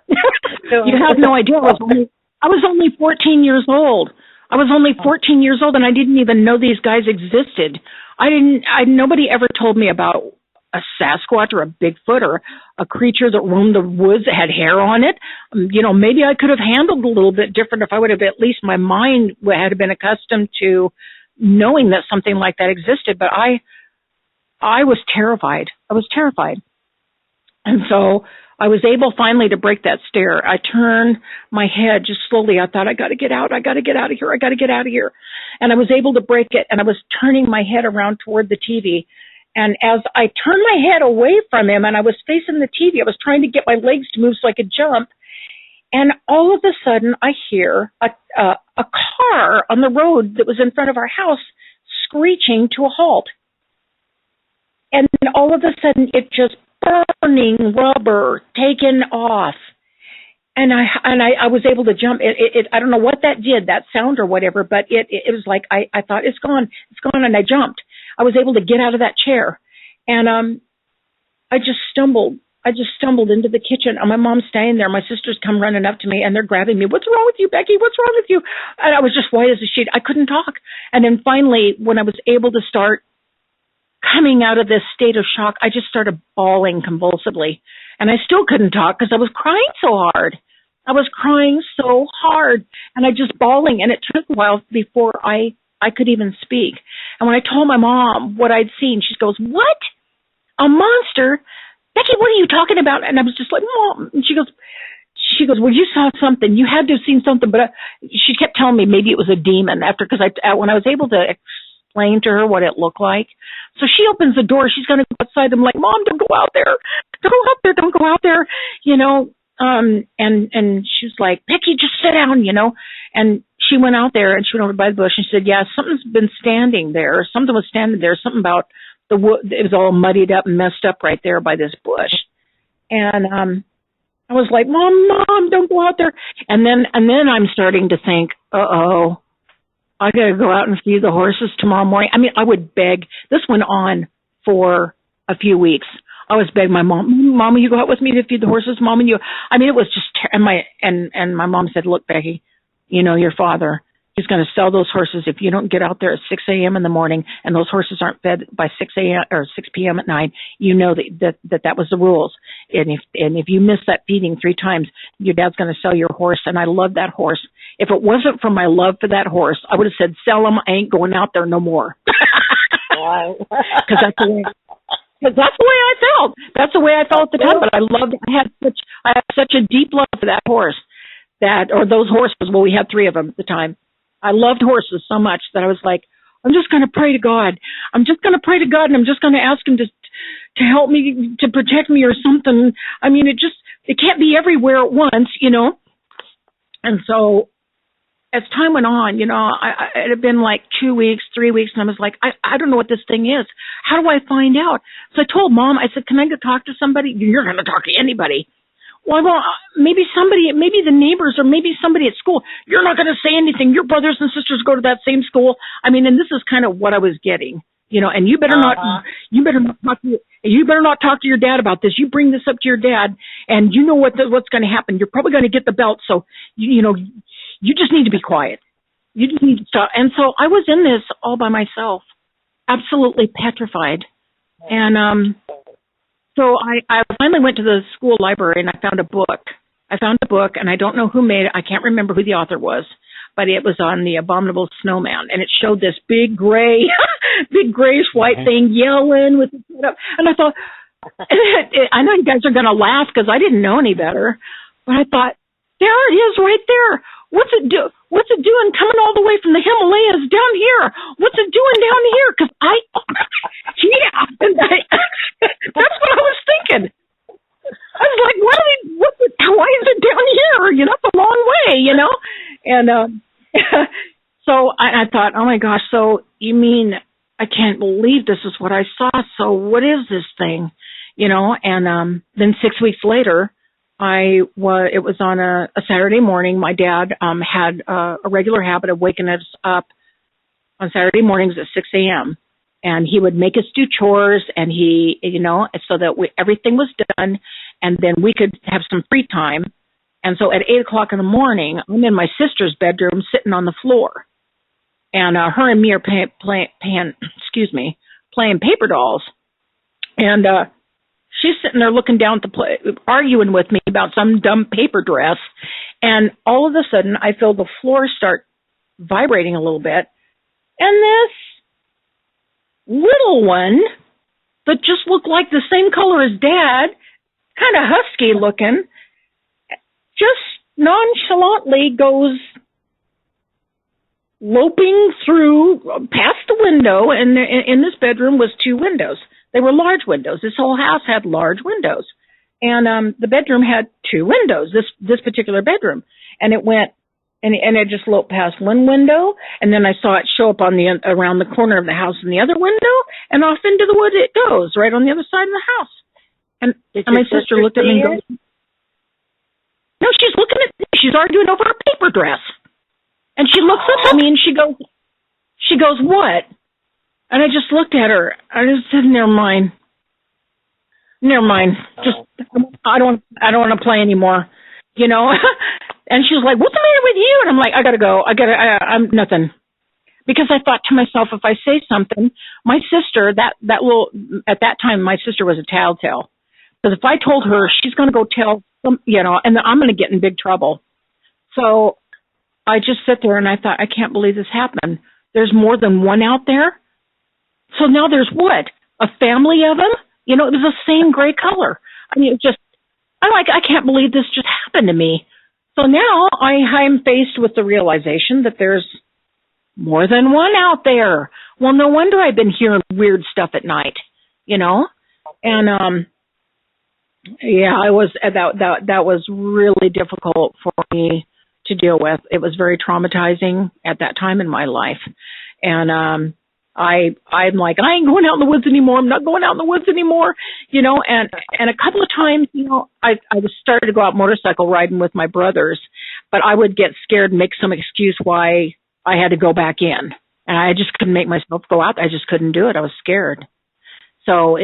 Speaker 4: You have no idea. I was only 14 years old. I was only 14 years old, and I didn't even know these guys existed. Nobody ever told me about a Sasquatch or a Bigfoot or a creature that roamed the woods that had hair on it. Maybe I could have handled it a little bit different if I would have, at least my mind had been accustomed to knowing that something like that existed. But I was terrified. I was terrified. And so I was able finally to break that stare. I turned my head just slowly. I thought, I got to get out. I got to get out of here. I got to get out of here. And I was able to break it. And I was turning my head around toward the TV. And as I turned my head away from him and I was facing the TV, I was trying to get my legs to move so I could jump. And all of a sudden I hear a car on the road that was in front of our house screeching to a halt. And then all of a sudden, it just burning rubber taken off. And I was able to jump. I don't know what that did, that sound or whatever, but it was like, I thought, it's gone, and I jumped. I was able to get out of that chair. And I just stumbled into the kitchen, and my mom's standing there. My sisters come running up to me, and they're grabbing me. What's wrong with you, Becky? What's wrong with you? And I was just white as a sheet. I couldn't talk. And then finally, when I was able to start coming out of this state of shock, I just started bawling convulsively. And I still couldn't talk because I was crying so hard. I was crying so hard, and I just bawling. And it took a while before I could even speak. And when I told my mom what I'd seen, she goes, "What? A monster? Becky, what are you talking about?" And I was just like, "Mom." And she goes, well, you saw something. You had to have seen something. But she kept telling me maybe it was a demon because when I was able to explain to her what it looked like. So she opens the door. She's going to go outside. I'm like, "Mom, don't go out there. Don't go out there. Don't go out there." And she was like, "Becky, just sit down, And she went out there and she went over by the bush and she said, "Yeah, something's been standing there. Something was standing there. Something about the wood. It was all muddied up and messed up right there by this bush." And I was like, Mom, don't go out there." And then I'm starting to think, uh-oh, I got to go out and feed the horses tomorrow morning. I mean, I would beg. This went on for a few weeks. I was begging my mom, "Mom, will you go out with me to feed the horses, Mom?" And it was just, and my mom said, "Look, Becky, your father, he's going to sell those horses if you don't get out there at 6 a.m. in the morning and those horses aren't fed by 6 a.m. or 6 p.m. at night. You know that was the rules. And if you miss that feeding 3 times, your dad's going to sell your horse. And I love that horse. If it wasn't for my love for that horse, I would have said, sell him. I ain't going out there no more. Because that's the way I felt. That's the way I felt at the time. But I had such a deep love for that horse, or those horses. Well, we had 3 of them at the time. I loved horses so much that I was like, I'm just going to pray to God. I'm just going to pray to God, and I'm just going to ask him to help me, to protect me or something. I mean, it can't be everywhere at once, you know. And so as time went on, you know, it had been like 2 weeks, 3 weeks, and I was like, I don't know what this thing is. How do I find out? So I told Mom, I said, can I go talk to somebody? You're going to talk to anybody. Well, maybe the neighbors, or maybe somebody at school. You're not going to say anything. Your brothers and sisters go to that same school. I mean, and this is kind of what I was getting, you know. And you better not talk to your dad about this. You bring this up to your dad, and you know what's going to happen. You're probably going to get the belt. So you just need to be quiet. You just need to stop. And so I was in this all by myself, absolutely petrified, and So I finally went to the school library and I found a book. And I don't know who made it. I can't remember who the author was, but it was on the abominable snowman, and it showed this big grayish white thing yelling with its head up. And I thought, I know you guys are going to laugh because I didn't know any better, but I thought, there it is right there. What's it doing coming all the way from the Himalayas down here? What's it doing down here? Because that's what I was thinking. I was like, why is it down here? You know, it's a long way, you know? And so I thought, oh my gosh, so you mean I can't believe this is what I saw. So what is this thing? You know, and then 6 weeks later, it was on a Saturday morning. My dad had a regular habit of waking us up on Saturday mornings at 6 a.m. And he would make us do chores, and he, you know, so that everything was done, and then we could have some free time. And so at 8 o'clock in the morning, I'm in my sister's bedroom sitting on the floor, and her and me are playing paper dolls, and she's sitting there looking down at arguing with me about some dumb paper dress. And all of a sudden, I feel the floor start vibrating a little bit. And this little one that just looked like the same color as Dad, kind of husky looking, just nonchalantly goes loping through past the window. And in this bedroom was 2 windows. They were large windows. This whole house had large windows. And the bedroom had 2 windows, this particular bedroom. And it went, and it just loped past one window, and then I saw it show up around the corner of the house in the other window, and off into the woods it goes, right on the other side of the house. And my sister looked at me and goes, no, she's looking at me. She's arguing over a paper dress. And she looks up at me and she goes, what? And I just looked at her. I just said, never mind. Just, I don't want to play anymore, you know? And she was like, what's the matter with you? And I'm like, I got to go. I'm nothing. Because I thought to myself, if I say something, my sister, at that time, my sister was a tattletale. Because if I told her, she's going to go tell some, you know, and I'm going to get in big trouble. So I just sit there and I thought, I can't believe this happened. There's more than one out there. So now there's what? A family of them? You know, it was the same gray color. I mean, I can't believe this just happened to me. So now I'm faced with the realization that there's more than one out there. Well, no wonder I've been hearing weird stuff at night, you know? And, yeah, that was really difficult for me to deal with. It was very traumatizing at that time in my life. And, I'm like, I ain't going out in the woods anymore. I'm not going out in the woods anymore, you know, and a couple of times, you know, I was started to go out motorcycle riding with my brothers, but I would get scared and make some excuse why I had to go back in, and I just couldn't make myself go out. I just couldn't do it. I was scared. So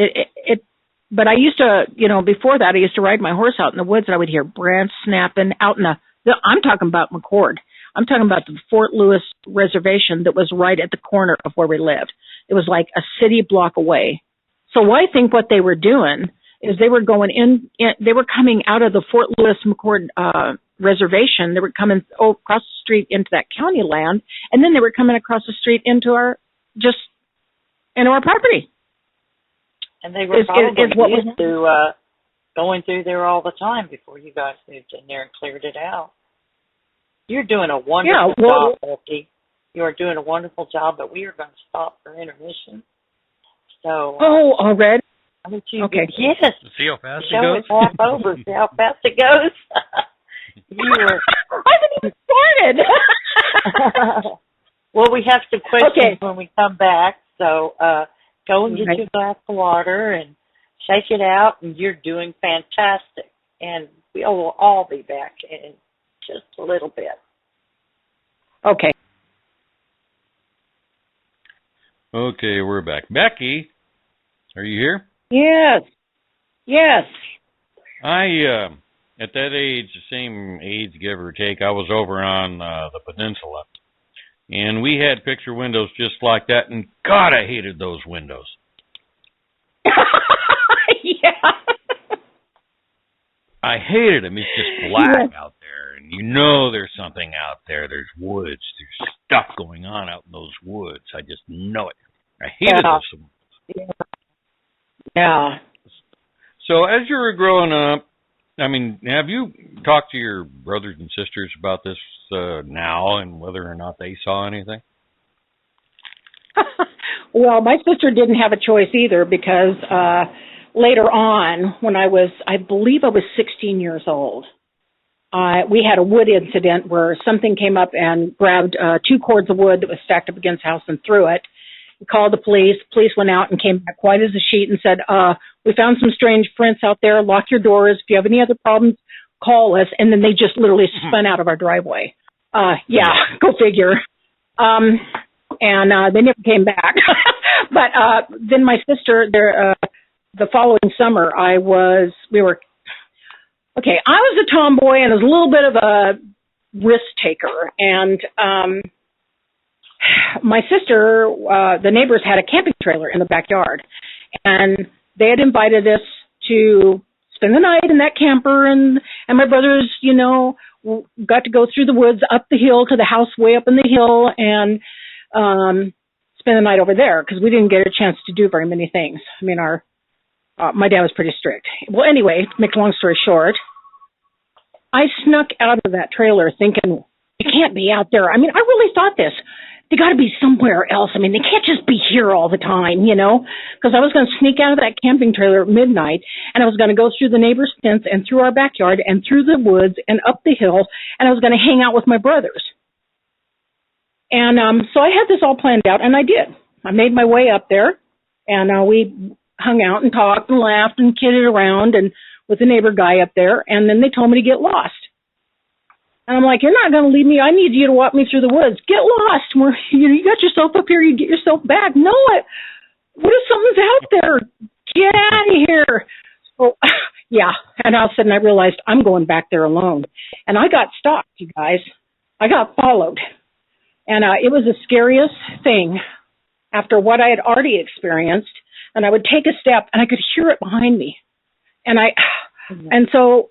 Speaker 4: but I used to, you know, before that, I used to ride my horse out in the woods, and I would hear branch snapping out in I'm talking about McCord. I'm talking about the Fort Lewis Reservation that was right at the corner of where we lived. It was like a city block away. So I think what they were doing is they were going they were coming out of the Fort Lewis McCord Reservation. They were coming across the street into that county land, and then they were coming across the street into our property.
Speaker 3: And they were probably used to going through there all the time before you guys moved in there and cleared it out. You're doing a wonderful job, Becky. You are doing a wonderful job, but we are going to stop for intermission. So.
Speaker 4: Already?
Speaker 3: Okay. Yes.
Speaker 2: See how fast
Speaker 3: it goes? The show is half over. See how fast it goes?
Speaker 4: I haven't even started.
Speaker 3: Well, we have some questions when we come back. So go and get your glass of water and shake it out, and you're doing fantastic. And we will all be back in just a little bit.
Speaker 4: Okay.
Speaker 2: Okay, we're back. Becky, are you here?
Speaker 4: Yes.
Speaker 2: At that age, the same age, give or take, I was over on the peninsula. And we had picture windows just like that, and God, I hated those windows.
Speaker 4: Yeah.
Speaker 2: I hated them. It's just black out there, and you know there's something out there. There's woods. There's stuff going on out in those woods. I just know it. I hated those windows.
Speaker 4: Yeah.
Speaker 2: So as you were growing up, I mean, have you talked to your brothers and sisters about this now and whether or not they saw anything?
Speaker 4: Well, my sister didn't have a choice either because later on, when I believe I was 16 years old, we had a wood incident where something came up and grabbed 2 cords of wood that was stacked up against the house and threw it. We called the police. Police went out and came back white as a sheet and said, we found some strange prints out there. Lock your doors. If you have any other problems, call us. And then they just literally spun out of our driveway. Go figure. And they never came back. But then my sister, the following summer, I was a tomboy and I was a little bit of a risk taker. And my sister, the neighbors had a camping trailer in the backyard, and they had invited us to spend the night in that camper, and my brothers, got to go through the woods up the hill to the house way up in the hill and spend the night over there because we didn't get a chance to do very many things. I mean, my dad was pretty strict. Well, anyway, to make a long story short, I snuck out of that trailer thinking, you can't be out there. I mean, I really thought this. They got to be somewhere else. I mean, they can't just be here all the time, because I was going to sneak out of that camping trailer at midnight, and I was going to go through the neighbor's fence and through our backyard and through the woods and up the hill, and I was going to hang out with my brothers. And so I had this all planned out, and I did. I made my way up there, and we hung out and talked and laughed and kidded around and with the neighbor guy up there, and then they told me to get lost. And I'm like, you're not going to leave me. I need you to walk me through the woods. Get lost. You got yourself up here. You get yourself back. No, what if something's out there? Get out of here. So, yeah. And all of a sudden I realized I'm going back there alone. And I got stopped, you guys. I got followed. And it was the scariest thing after what I had already experienced. And I would take a step and I could hear it behind me. And so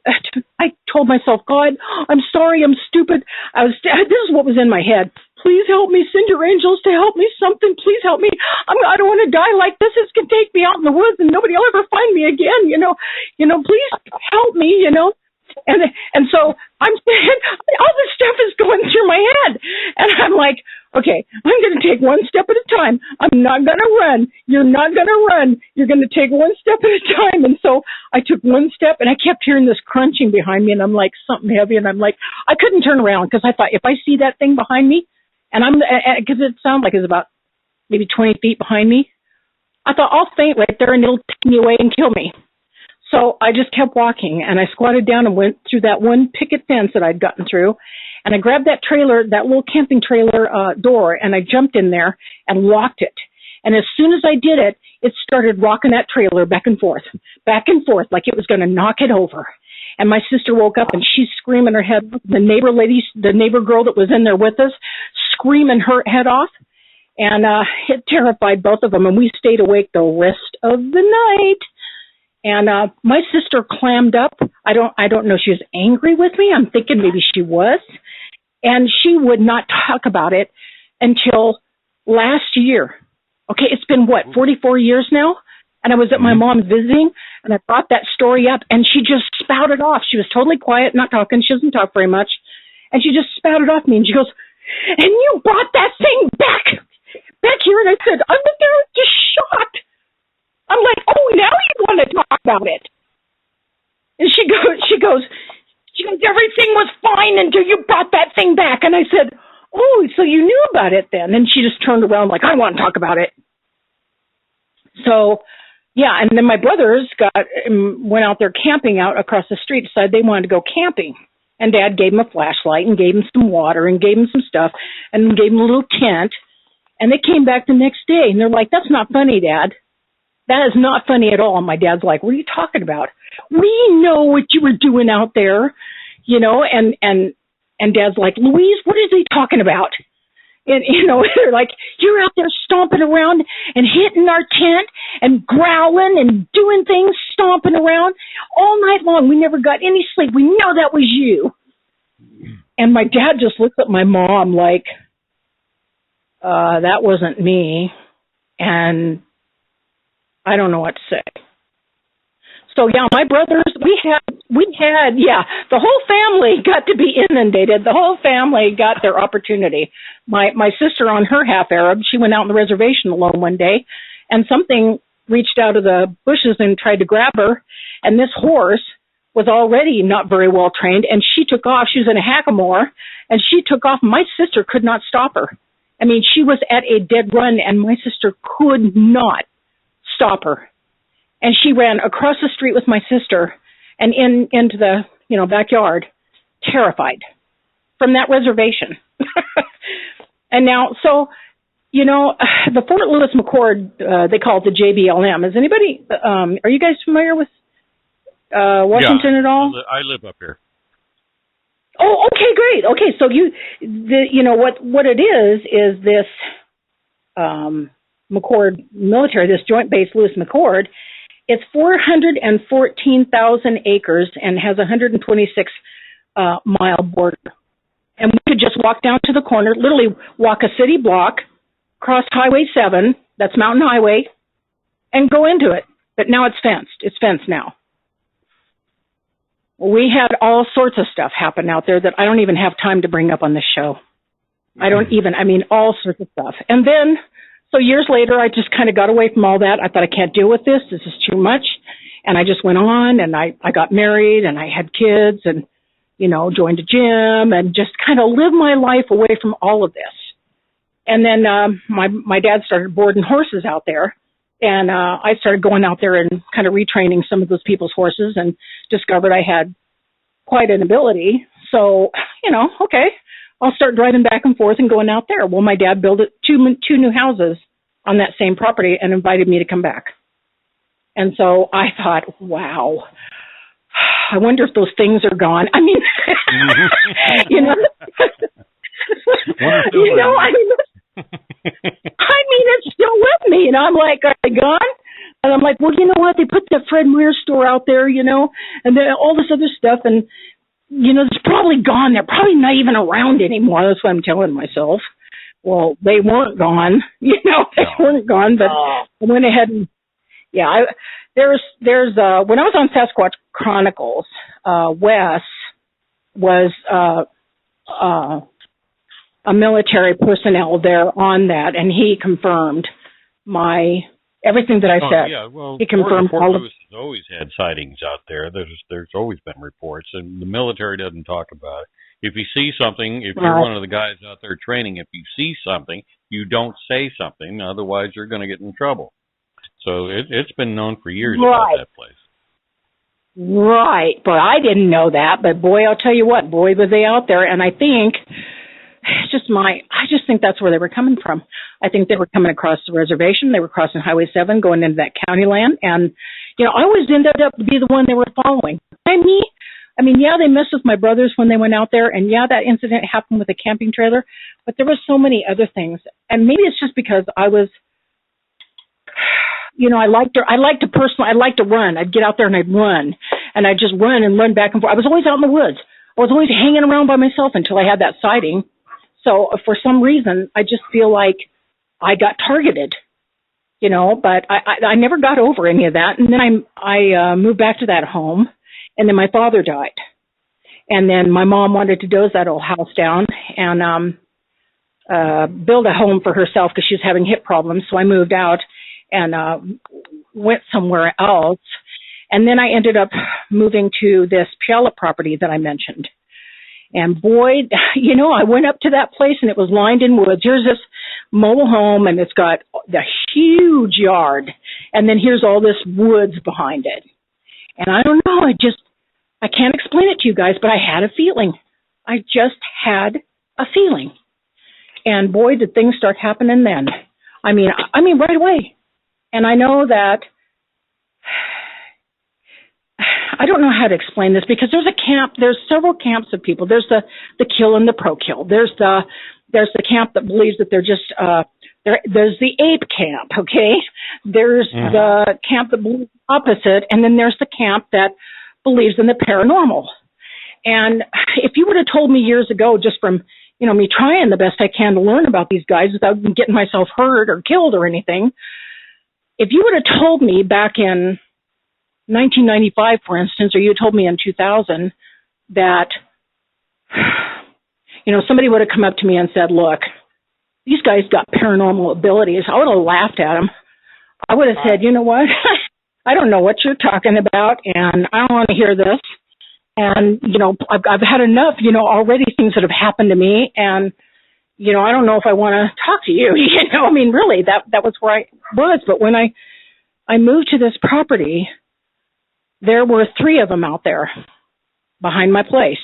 Speaker 4: I told myself, God, I'm sorry, I'm stupid. This is what was in my head. Please help me. Send your angels to help me. Something. Please help me. I don't want to die like this. This can take me out in the woods and nobody will ever find me again. Please help me. And so I'm saying, all this stuff is going through my head. And I'm like, okay, I'm going to take one step at a time. I'm not going to run. You're not going to run. You're going to take one step at a time. And so I took one step and I kept hearing this crunching behind me. And I'm like, something heavy. And I'm like, I couldn't turn around because I thought if I see that thing behind me, because it sounded like it was about maybe 20 feet behind me, I thought I'll faint right there and it'll take me away and kill me. So I just kept walking, and I squatted down and went through that one picket fence that I'd gotten through, and I grabbed that trailer, that little camping trailer door, and I jumped in there and locked it. And as soon as I did it, it started rocking that trailer back and forth, like it was going to knock it over. and my sister woke up and she's screaming her head off. The neighbor girl that was in there with us, screaming her head off. And it terrified both of them, and we stayed awake the rest of the night. And my sister clammed up. I don't know if she was angry with me. I'm thinking maybe she was. And she would not talk about it until last year. Okay, it's been, 44 years now? And I was at my mom's visiting, and I brought that story up, and she just spouted off. She was totally quiet, not talking. She doesn't talk very much. And she just spouted off me, and she goes, and you brought that thing back here. And I said, I'm just shocked. I'm like, oh, now you want to talk about it. And she goes, everything was fine until you brought that thing back. And I said, oh, so you knew about it then. And she just turned around like, I want to talk about it. So, yeah, and then my brothers went out there camping out across the street, decided they wanted to go camping. And Dad gave them a flashlight and gave them some water and gave them some stuff and gave them a little tent. And they came back the next day, and they're like, that's not funny, Dad. That is not funny at all. And my dad's like, what are you talking about? We know what you were doing out there, you know, and Dad's like, Louise, what is he talking about? And, you know, they're like, you're out there stomping around and hitting our tent and growling and doing things, stomping around all night long. We never got any sleep. We know that was you. And my dad just looked at my mom like, that wasn't me. And I don't know what to say. So, yeah, my brothers, we had, the whole family got to be inundated. The whole family got their opportunity. My sister, on her half Arab, she went out on the reservation alone one day, and something reached out of the bushes and tried to grab her, and this horse was already not very well trained, and she took off. She was in a hackamore, and she took off. My sister could not stop her. I mean, she was at a dead run, and my sister could not stop her. And she ran across the street with my sister and into the, backyard, terrified, from that reservation. And now, so, the Fort Lewis McChord, they call it the JBLM. Is anybody, are you guys familiar with Washington at all?
Speaker 2: I live up here.
Speaker 4: Oh, okay, great. Okay, so what it is this McChord military, this Joint Base Lewis McChord. It's 414,000 acres and has a 126 mile border. And we could just walk down to the corner, literally walk a city block, cross Highway 7, that's Mountain Highway, and go into it. But now it's fenced. It's fenced now. We had all sorts of stuff happen out there that I don't even have time to bring up on this show. All sorts of stuff. And then, so years later, I just kind of got away from all that. I thought, I can't deal with this. This is too much. And I just went on, and I got married, and I had kids, and, joined a gym, and just kind of lived my life away from all of this. And then my dad started boarding horses out there, and I started going out there and kind of retraining some of those people's horses, and discovered I had quite an ability. So, okay, I'll start driving back and forth and going out there. Well, my dad built two new houses on that same property and invited me to come back. And so I thought, wow, I wonder if those things are gone. I mean, it's still with me. And I'm like, are they gone? And I'm like, well, you know what? They put the Fred Meyer store out there, and then all this other stuff. And, it's probably gone. They're probably not even around anymore. That's what I'm telling myself. Well, they weren't gone. They weren't gone. But I went ahead and, there's when I was on Sasquatch Chronicles, Wes was a military personnel there on that, and he confirmed everything that I said.
Speaker 2: Yeah, well,
Speaker 4: he confirmed
Speaker 2: Fort Lewis has always had sightings out there. There's always been reports, and the military doesn't talk about it. If you see something, if you're one of the guys out there training, if you see something, you don't say something, otherwise you're going to get in trouble. So it's been known for years about that place.
Speaker 4: Right, but I didn't know that. But boy, I'll tell you what, boy, were they out there. And I think I just think that's where they were coming from. I think they were coming across the reservation. They were crossing Highway 7, going into that county land. And, I always ended up to be the one they were following. I mean, yeah, they messed with my brothers when they went out there, and yeah, that incident happened with a camping trailer, but there were so many other things. And maybe it's just because I was, you know, I liked to run. I'd get out there and I'd run, and I'd just run and run back and forth. I was always out in the woods. I was always hanging around by myself until I had that sighting. So for some reason, I just feel like I got targeted, you know, but I never got over any of that. And then I moved back to that home, and then my father died. And then my mom wanted to doze that old house down and build a home for herself because she was having hip problems. So I moved out and went somewhere else. And then I ended up moving to this Puyallup property that I mentioned. And boy, you know, I went up to that place and it was lined in woods. Here's this mobile home and it's got the huge yard. And then here's all this woods behind it. And I don't know, I can't explain it to you guys, but I had a feeling. I just had a feeling. And boy, did things start happening then. I mean, right away. And I know that, I don't know how to explain this because there's several camps of people. There's the kill and the pro-kill. There's the camp that believes that they're just, there's the ape camp, okay? There's the camp that believes the opposite, and then there's the camp that believes in the paranormal. And if you would have told me years ago, just from, you know, me trying the best I can to learn about these guys without getting myself hurt or killed or anything, if you would have told me back in 1995, for instance, or you told me in 2000 that, you know, somebody would have come up to me and said, look, these guys got paranormal abilities, I would have laughed at them. I would have said, you know what, I don't know what you're talking about, and I don't want to hear this. And, you know, I've had enough, you know, already things that have happened to me, and, you know, I don't know if I want to talk to you. You know, I mean, really, that was where I was. But when I moved to this property, there were 3 of them out there behind my place,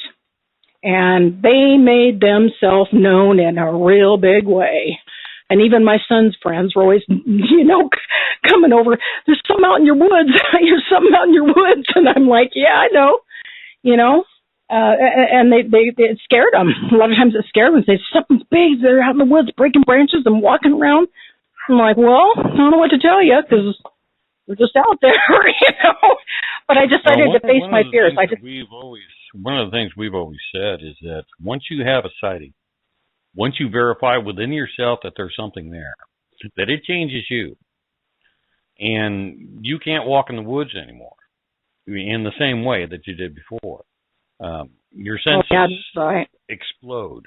Speaker 4: and they made themselves known in a real big way. And even my son's friends were always, you know, coming over. There's something out in your woods. There's something out in your woods. And I'm like, yeah, I know, you know. And it scared them. A lot of times it scared them. They say, something's big. They're out in the woods breaking branches and walking around. I'm like, well, I don't know what to tell you because we're just out there, you know. But I decided to face my fears.
Speaker 2: One of the things we've always said is that once you have a sighting, once you verify within yourself that there's something there, that it changes you, and you can't walk in the woods anymore in the same way that you did before. Your senses explode.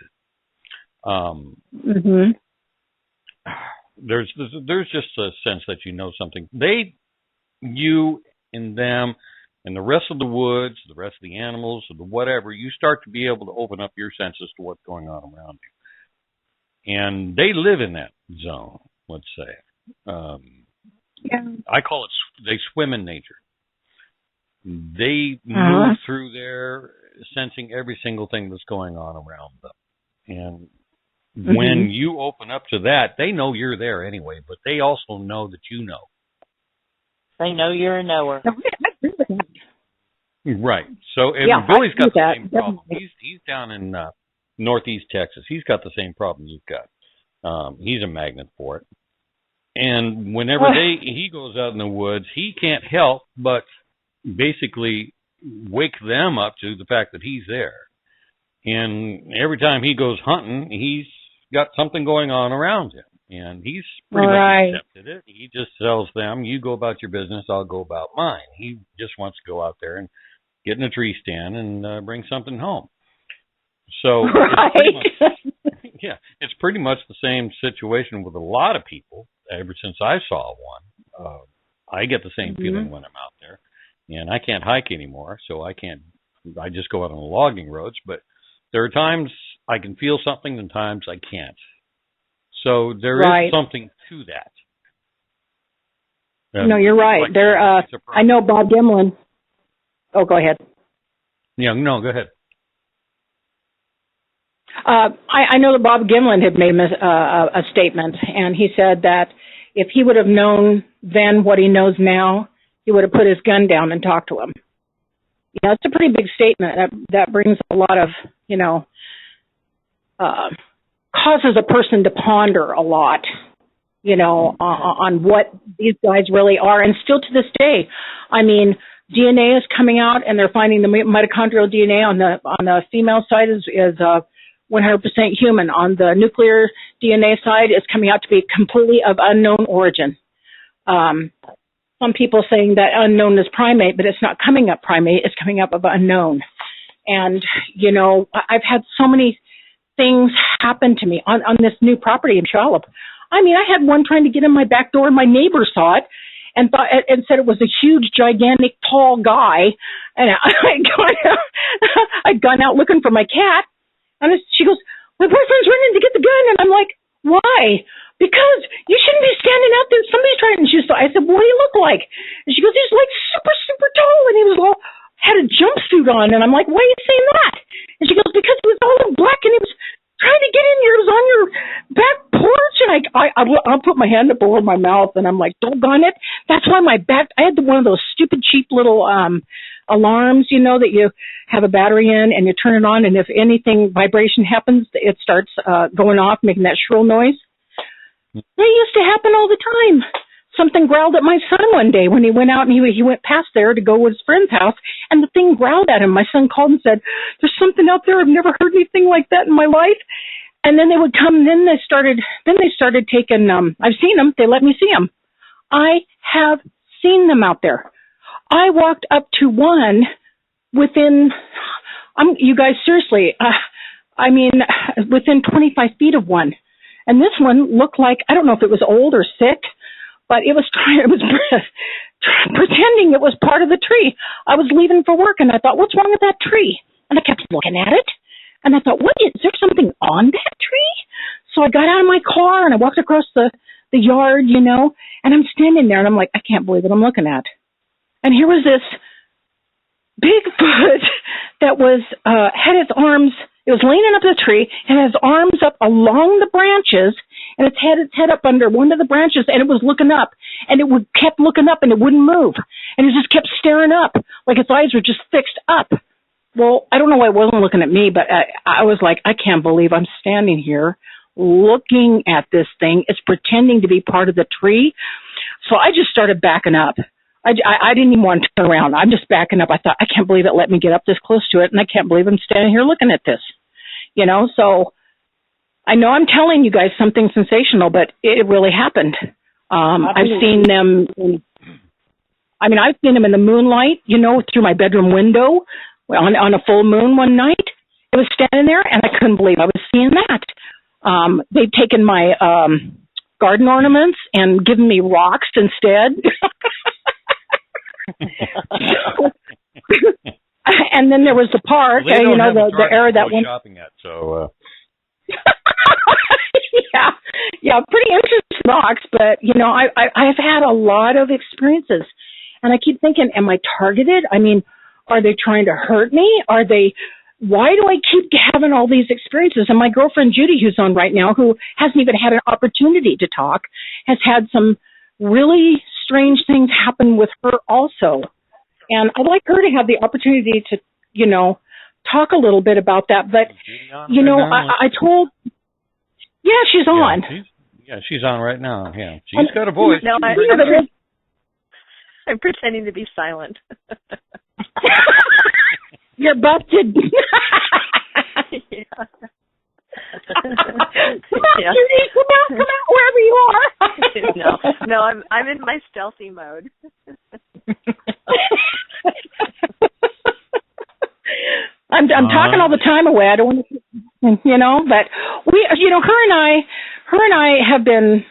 Speaker 2: There's just a sense that you know something. You and them and the rest of the woods, the rest of the animals, or the whatever, you start to be able to open up your senses to what's going on around you. And they live in that zone, let's say. I call it, they swim in nature. They move through there sensing every single thing that's going on around them. And when you open up to that, they know you're there anyway, but they also know that you know.
Speaker 3: They know you're a knower.
Speaker 2: Right. So Billy's got the same problem. He's down in northeast Texas. He's got the same problem you've got. He's a magnet for it. And whenever he goes out in the woods, he can't help but basically wake them up to the fact that he's there. And every time he goes hunting, he's got something going on around him. And he's pretty much accepted it. He just tells them, you go about your business, I'll go about mine. He just wants to go out there and get in a tree stand and bring something home. So it's pretty much the same situation with a lot of people. Ever since I saw one, I get the same feeling when I'm out there. And I can't hike anymore, so I just go out on the logging roads. But there are times I can feel something and times I can't. So there is something to that.
Speaker 4: No, you're right. I know Bob Gimlin. Oh, go ahead.
Speaker 2: Yeah, no, go ahead.
Speaker 4: I know that Bob Gimlin had made a statement, and he said that if he would have known then what he knows now, he would have put his gun down and talked to him. Yeah, it's a pretty big statement. That brings a lot of, causes a person to ponder a lot, on what these guys really are. And still to this day, I mean, DNA is coming out, and they're finding the mitochondrial DNA on the female side is 100% human. On the nuclear DNA side, it's coming out to be completely of unknown origin. Some people saying that unknown is primate, but it's not coming up primate, it's coming up of unknown. And, I've had so many things happen to me on this new property in Charlotte. I mean, I had one trying to get in my back door, and my neighbor saw it and said it was a huge, gigantic, tall guy. And I'd gone out looking for my cat, and she goes, "My boyfriend's running to get the gun." And I'm like, "Why?" "Because you shouldn't be standing out there. Somebody's trying." And I said, "What do you look like?" And she goes, "He's like super, super tall, and he was had a jumpsuit on." And I'm like, "Why are you saying that?" And she goes, "Because he was all in black, and he was trying to get in here. It was on your back porch." And I'll put my hand up over my mouth, and I'm like, "Doggone it." That's why I had one of those stupid, cheap little alarms, that you have a battery in, and you turn it on, and if anything, vibration happens, it starts going off, making that shrill noise. That used to happen all the time. Something growled at my son one day when he went out, and he went past there to go with his friend's house, and the thing growled at him. My son called and said, "There's something out there. I've never heard anything like that in my life." And then they would come, and then they started taking, I've seen them. They let me see them. I have seen them out there. I walked up to one within, you guys, seriously, within 25 feet of one. And this one looked like, I don't know if it was old or sick, but it was pretending it was part of the tree. I was leaving for work, and I thought, "What's wrong with that tree?" And I kept looking at it, and I thought, is there something on that tree? So I got out of my car, and I walked across the yard, and I'm standing there, and I'm like, I can't believe what I'm looking at. And here was this Bigfoot that was had its arms. It was leaning up the tree and had its arms up along the branches, and it had its head up under one of the branches, and it was looking up, and it kept looking up, and it wouldn't move, and it just kept staring up, like its eyes were just fixed up. Well, I don't know why it wasn't looking at me, but I was like, I can't believe I'm standing here looking at this thing. It's pretending to be part of the tree. So I just started backing up. I didn't even want to turn around. I'm just backing up. I thought, I can't believe it let me get up this close to it, and I can't believe I'm standing here looking at this. So I know I'm telling you guys something sensational, but it really happened. I've seen them. I've seen them in the moonlight, through my bedroom window on a full moon one night. It was standing there, and I couldn't believe I was seeing that. They'd taken my garden ornaments and given me rocks instead. And then there was the park,
Speaker 2: well,
Speaker 4: the area that went
Speaker 2: shopping at. So
Speaker 4: yeah, pretty interesting rocks. But I've had a lot of experiences, and I keep thinking, am I targeted? Are they trying to hurt me? Why do I keep having all these experiences? And my girlfriend Judy, who's on right now, who hasn't even had an opportunity to talk, has had some really strange things happen with her also. And I'd like her to have the opportunity to, talk a little bit about that. But, I told, she's on.
Speaker 2: She's on right now. Yeah, she's got a voice.
Speaker 5: No, I'm pretending to be silent.
Speaker 4: You're busted.
Speaker 5: Yeah.
Speaker 4: Come out, Judy. Come out wherever you are.
Speaker 5: No, I'm in my stealthy mode.
Speaker 4: I'm talking all the time away. I don't want to, but we, her and I have been,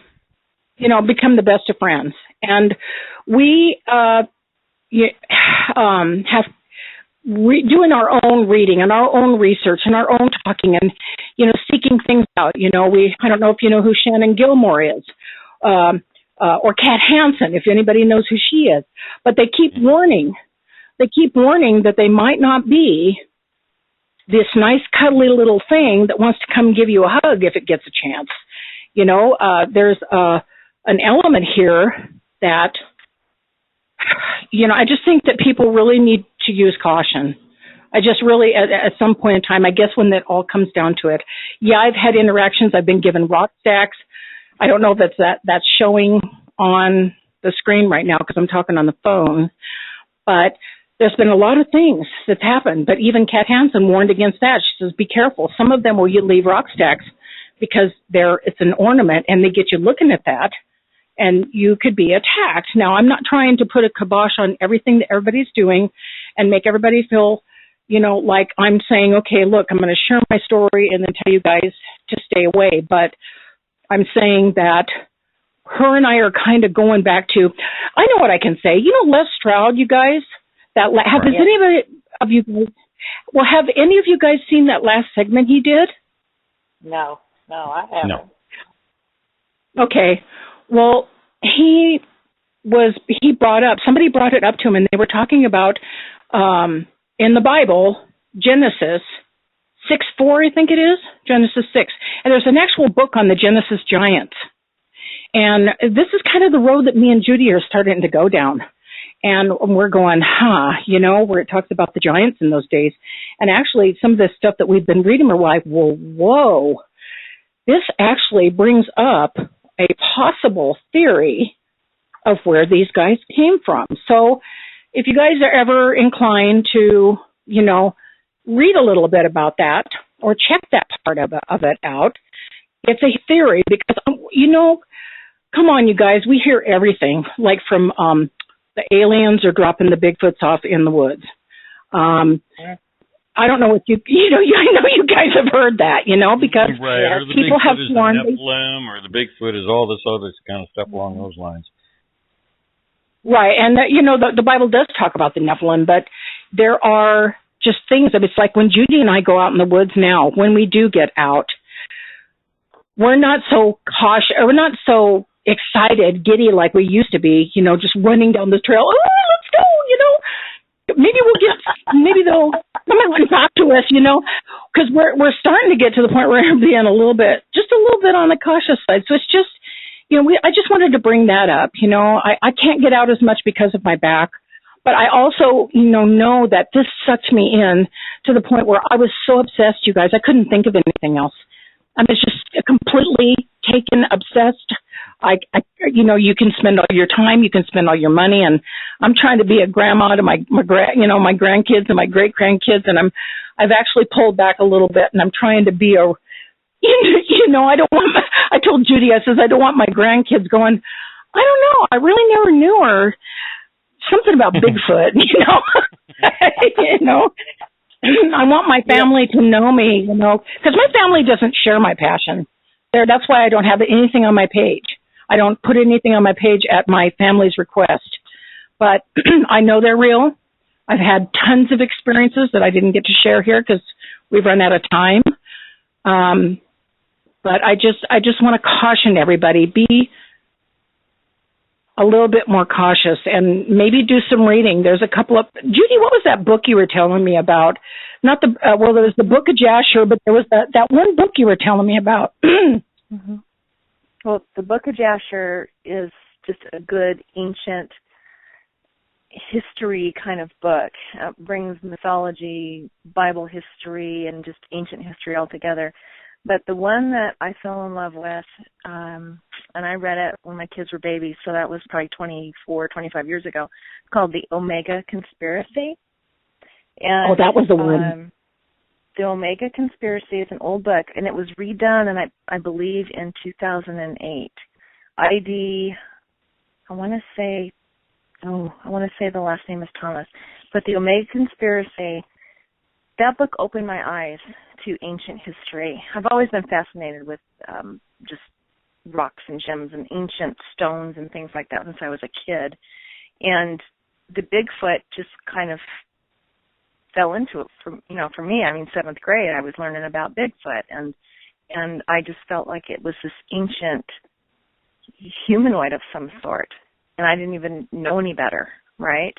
Speaker 4: become the best of friends, and we have doing our own reading and our own research and our own talking and, seeking things out. I don't know if you know who Shannon Gilmore is, or Kat Hansen, if anybody knows who she is, but they keep warning that they might not be this nice cuddly little thing that wants to come give you a hug if it gets a chance. There's an element here that, I just think that people really need to use caution. I just really, at some point in time, I guess when that all comes down to it, yeah, I've had interactions. I've been given rock stacks. I don't know if that's showing on the screen right now because I'm talking on the phone, but there's been a lot of things that's happened. But even Kat Hansen warned against that. She says, be careful. Some of them will leave rock stacks because it's an ornament and they get you looking at that and you could be attacked. Now, I'm not trying to put a kibosh on everything that everybody's doing and make everybody feel, like I'm saying, okay, look, I'm going to share my story and then tell you guys to stay away. But I'm saying that her and I are kind of going back to, I know what I can say. Les Stroud, you guys, have any of you guys seen that last segment he did?
Speaker 3: No, I haven't.
Speaker 2: No.
Speaker 4: Okay. Well, somebody brought it up to him and they were talking about, in the Bible, Genesis 6:4, I think it is, Genesis 6. And there's an actual book on the Genesis giants. And this is kind of the road that me and Judy are starting to go down. And we're going, where it talks about the giants in those days. And actually, some of this stuff that we've been reading, we're like, whoa. This actually brings up a possible theory of where these guys came from. So if you guys are ever inclined to, read a little bit about that or check that part of it out, it's a theory because, come on, you guys, we hear everything, like from the aliens are dropping the Bigfoots off in the woods. I don't know if I know you guys have heard that, because
Speaker 2: right.
Speaker 4: People have sworn.
Speaker 2: The Nephilim or the Bigfoot is all this other kind of stuff along those lines.
Speaker 4: Right, and the Bible does talk about the Nephilim, but there are just things. It's like when Judy and I go out in the woods now, when we do get out, we're not so cautious, we're not so excited, giddy like we used to be, just running down the trail. Oh, let's go, maybe they'll come out and talk to us, because we're starting to get to the point where we're being just a little bit on the cautious side. So it's just, I just wanted to bring that up. I can't get out as much because of my back, but I also, know that this sucked me in to the point where I was so obsessed, you guys, I couldn't think of anything else. I was just completely obsessed. You can spend all your time, you can spend all your money, and I'm trying to be a grandma to my grandkids and my great grandkids, and I've actually pulled back a little bit, and I'm trying to be I told Judy, I don't want my grandkids going, I don't know, I really never knew her. Something about Bigfoot, I want my family to know me, because my family doesn't share my passion. That's why I don't have anything on my page. I don't put anything on my page at my family's request. But I know they're real. I've had tons of experiences that I didn't get to share here because we've run out of time. But I just want to caution everybody, be a little bit more cautious and maybe do some reading. There's a couple of, Judy, what was that book you were telling me about? Not the, there was the Book of Jasher, but there was that one book you were telling me about.
Speaker 5: Mm-hmm. Well, the Book of Jasher is just a good ancient history kind of book. It brings mythology, Bible history, and just ancient history all together. But the one that I fell in love with, and I read it when my kids were babies, so that was probably 25 years ago, it's called The Omega Conspiracy. And,
Speaker 4: that was the one.
Speaker 5: The Omega Conspiracy is an old book, and it was redone, and I believe in 2008. I want to say the last name is Thomas. But The Omega Conspiracy, that book opened my eyes to ancient history. I've always been fascinated with just rocks and gems and ancient stones and things like that since I was a kid. And the Bigfoot just kind of fell into it for me. I mean, 7th grade, I was learning about Bigfoot, and I just felt like it was this ancient humanoid of some sort, and I didn't even know any better, right?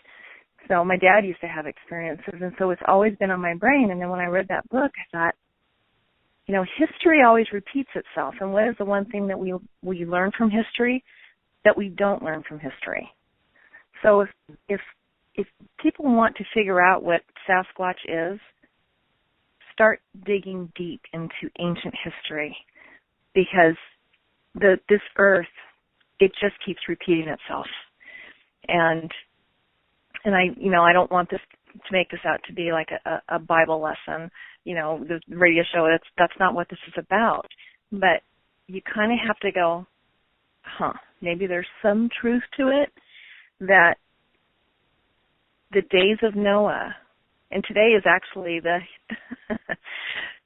Speaker 5: So my dad used to have experiences, and so it's always been on my brain. And then when I read that book, I thought, history always repeats itself. And what is the one thing that we learn from history that we don't learn from history? So if if people want to figure out what Sasquatch is, start digging deep into ancient history, because this earth, it just keeps repeating itself. And I don't want this to make this out to be like a Bible lesson, the radio show. That's not what this is about. But you kind of have to go, maybe there's some truth to it, that the days of Noah, and today is actually the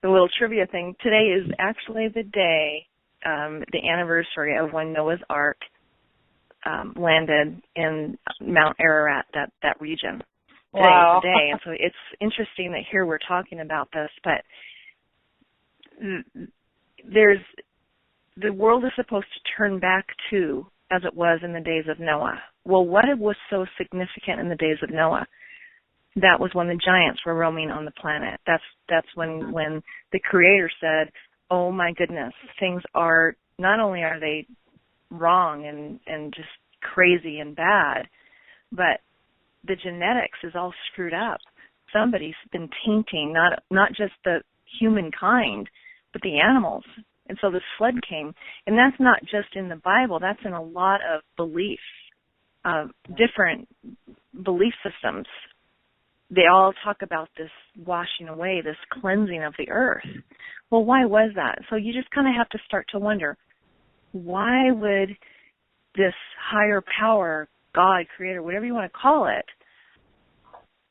Speaker 5: little trivia thing. Today is actually the day, the anniversary of when Noah's Ark landed in Mount Ararat, that region. Today is the day, and so it's interesting that here we're talking about this. But the world is supposed to turn back to as it was in the days of Noah. Well, what was so significant in the days of Noah? That was when the giants were roaming on the planet. That's when the Creator said, "Oh my goodness, things are, not only are they wrong and just crazy and bad, but the genetics is all screwed up. Somebody's been tainting not just the humankind, but the animals." And so this flood came, and that's not just in the Bible. That's in a lot of beliefs, different belief systems. They all talk about this washing away, this cleansing of the earth. Well, why was that? So you just kind of have to start to wonder, why would this higher power, God, Creator, whatever you want to call it,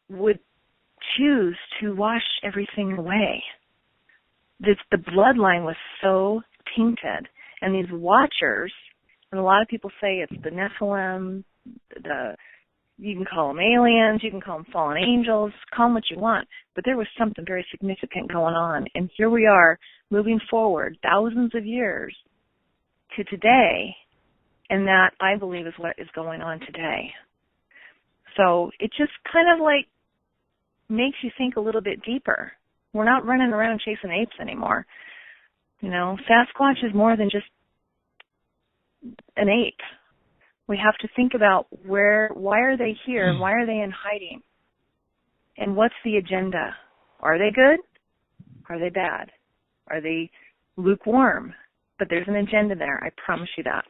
Speaker 5: would choose to wash everything away? The bloodline was so tainted. And these watchers, and a lot of people say it's the Nephilim, you can call them aliens, you can call them fallen angels, call them what you want, but there was something very significant going on. And here we are, moving forward thousands of years to today, and that, I believe, is what is going on today. So it just kind of like makes you think a little bit deeper. We're not running around chasing apes anymore. Sasquatch is more than just an ape. We have to think about why are they here? Why are they in hiding? And what's the agenda? Are they good? Are they bad? Are they lukewarm? But there's an agenda there. I promise you that.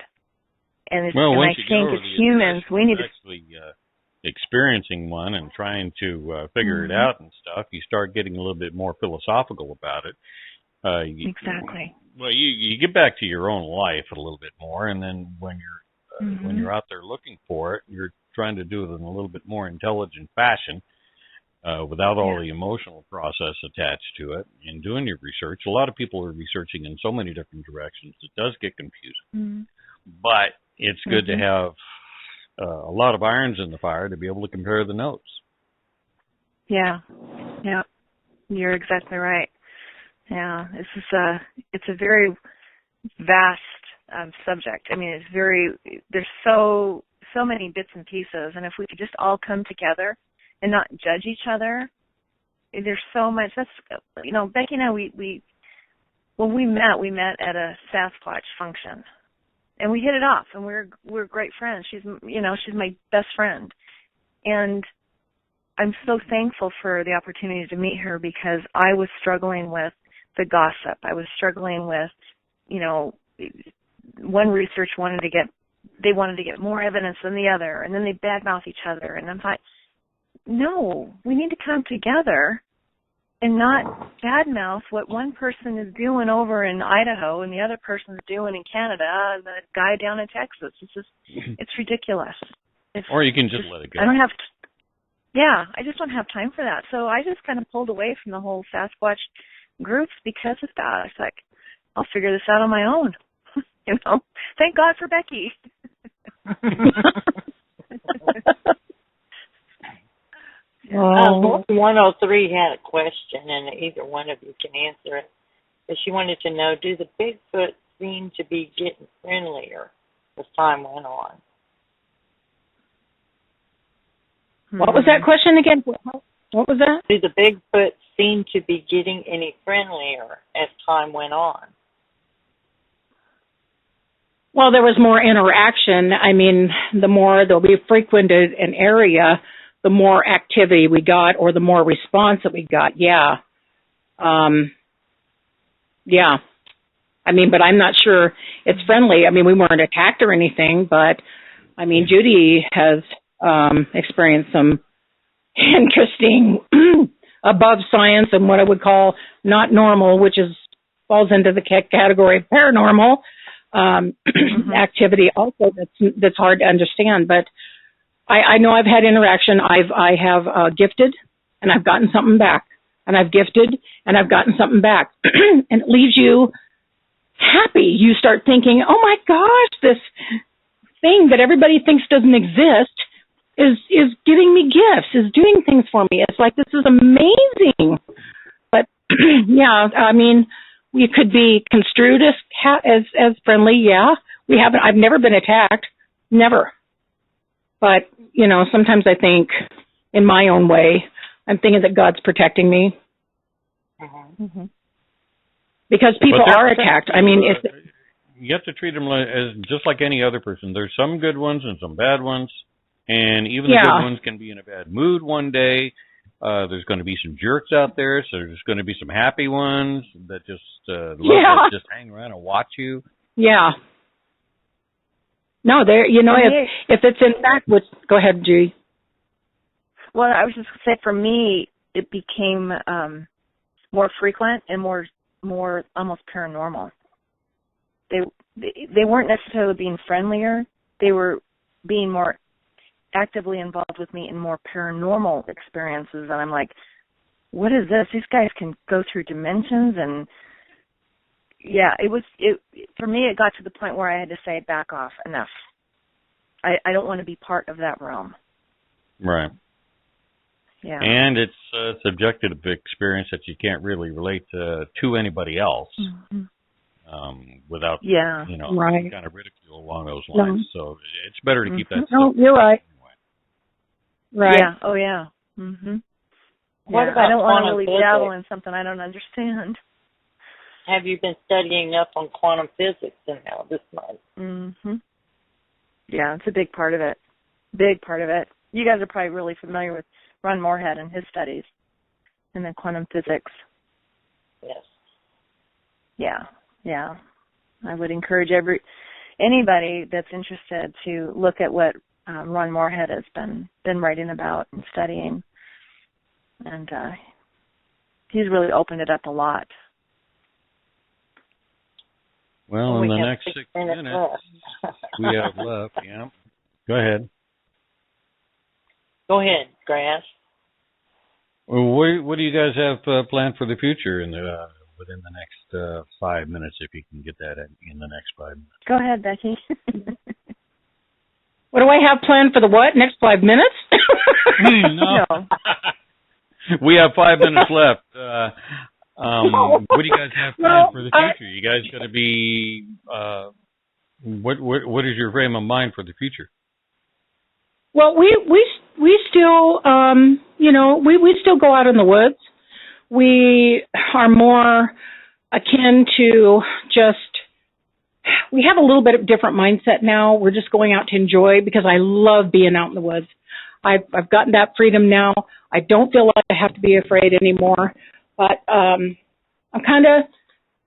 Speaker 5: And I think as humans, we need to
Speaker 2: actually experiencing one and trying to figure it out and stuff. You start getting a little bit more philosophical about it.
Speaker 5: Exactly.
Speaker 2: Well, you get back to your own life a little bit more, and then when you're out there looking for it, you're trying to do it in a little bit more intelligent fashion, without all the emotional process attached to it. And doing your research, a lot of people are researching in so many different directions. It does get confusing, but it's good to have a lot of irons in the fire to be able to compare the notes. Yeah,
Speaker 5: you're exactly right. Yeah, it's a very vast subject. I mean, there's so many bits and pieces, and if we could just all come together and not judge each other, there's so much. That's, Becky and I, when we met at a Sasquatch function, and we hit it off, and we're great friends. She's my best friend, and I'm so thankful for the opportunity to meet her, because I was struggling with the gossip. I was struggling with, one research wanted to get more evidence than the other, and then they badmouth each other, and I'm like, no, we need to come together and not badmouth what one person is doing over in Idaho and the other person is doing in Canada, and the guy down in Texas. It's ridiculous.
Speaker 2: Or you can just let it go.
Speaker 5: I just don't have time for that. So I just kind of pulled away from the whole Sasquatch groups because of that. It's like, I'll figure this out on my own. Thank God for Becky.
Speaker 3: 103 had a question, and either one of you can answer it. But she wanted to know, do the Bigfoot seem to be getting friendlier as time went on?
Speaker 4: What was that question again? What was that?
Speaker 3: Do the Bigfoot seem to be getting any friendlier as time went on?
Speaker 4: Well, there was more interaction. I mean, the more they'll be frequented an area, the more activity we got or the more response that we got. Yeah. Yeah. I mean, but I'm not sure it's friendly. I mean, we weren't attacked or anything, but I mean, Judy has experienced some interesting above science and what I would call not normal, which falls into the category of paranormal activity also that's hard to understand. But I know I've had interaction. I have gifted and I've gotten something back, and I've gifted and I've gotten something back. And it leaves you happy. You start thinking, oh my gosh, this thing that everybody thinks doesn't exist is giving me gifts, is doing things for me. It's like, this is amazing. But yeah, I mean, we could be construed as friendly. Yeah, I've never been attacked, never. But you know, sometimes I think, in my own way, I'm thinking that God's protecting me. Mm-hmm. Because people are attacked. I mean,
Speaker 2: you have to treat them as just like any other person. There's some good ones and some bad ones, and even the good ones can be in a bad mood one day. There's going to be some jerks out there, so there's going to be some happy ones that just love to just hang around and watch you. Yeah. No, there. You know, if it's in fact, go ahead, Judy.
Speaker 5: Well, I was just going to say, for me, it became more frequent and more almost paranormal. They weren't necessarily being friendlier. They were being more actively involved with me in more paranormal experiences. And I'm like, what is this? These guys can go through dimensions. And yeah, for me, it got to the point where I had to say, back off, enough. I don't want to be part of that realm.
Speaker 2: Right.
Speaker 5: Yeah.
Speaker 2: And it's a subjective experience that you can't really relate to anybay else without, kind of ridicule along those lines. So it's better to keep that.
Speaker 4: No, you're right. Right.
Speaker 5: Yeah. Oh, yeah. Mm-hmm. What about I don't want to really dabble in something I don't understand.
Speaker 3: Have you been studying up on quantum physics now this month?
Speaker 5: Mm-hmm. Yeah, it's a big part of it. Big part of it. You guys are probably really familiar with Ron Moorhead and his studies, and then quantum physics.
Speaker 3: Yes.
Speaker 5: Yeah. I would encourage anybody that's interested to look at what Ron Moorhead has been writing about and studying, and he's really opened it up a lot.
Speaker 2: Well, in the next 6 minutes we have left. Yeah. Go ahead.
Speaker 3: Go ahead, Grass.
Speaker 2: Well, what do you guys have planned for the future within the next 5 minutes, if you can get that in the next 5 minutes?
Speaker 5: Go ahead, Becky.
Speaker 4: What do I have planned for the next 5 minutes?
Speaker 2: No. We have 5 minutes left. What do you guys have planned for the future? You guys going to be what is your frame of mind for the future?
Speaker 4: Well, we still we still go out in the woods. We are more akin to we have a little bit of different mindset now. We're just going out to enjoy, because I love being out in the woods. I've gotten that freedom now. I don't feel like I have to be afraid anymore. But I'm kind of,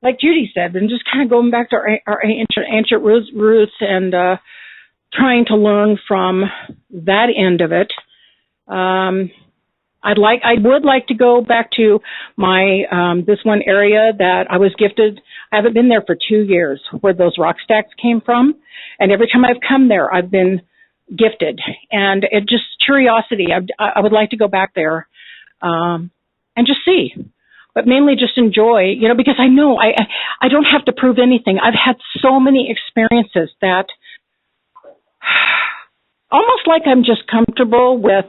Speaker 4: like Judy said, I'm just kind of going back to our ancient roots and trying to learn from that end of it. I would like to go back to my this one area that I was gifted. I haven't been there for 2 years, where those rock stacks came from, and every time I've come there, I've been gifted, and it just curiosity. I would like to go back there and just see, but mainly just enjoy, because I know I don't have to prove anything. I've had so many experiences that almost like I'm just comfortable with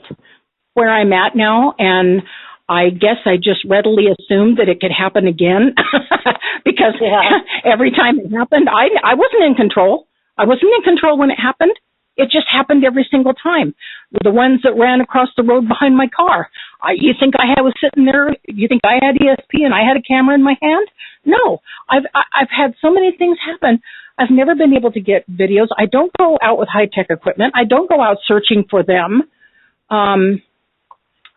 Speaker 4: where I'm at now, and I guess I just readily assumed that it could happen again because every time it happened, I wasn't in control. I wasn't in control when it happened. It just happened every single time. The ones that ran across the road behind my car. You think I was sitting there? You think I had ESP and I had a camera in my hand? No. I've had so many things happen. I've never been able to get videos. I don't go out with high-tech equipment. I don't go out searching for them.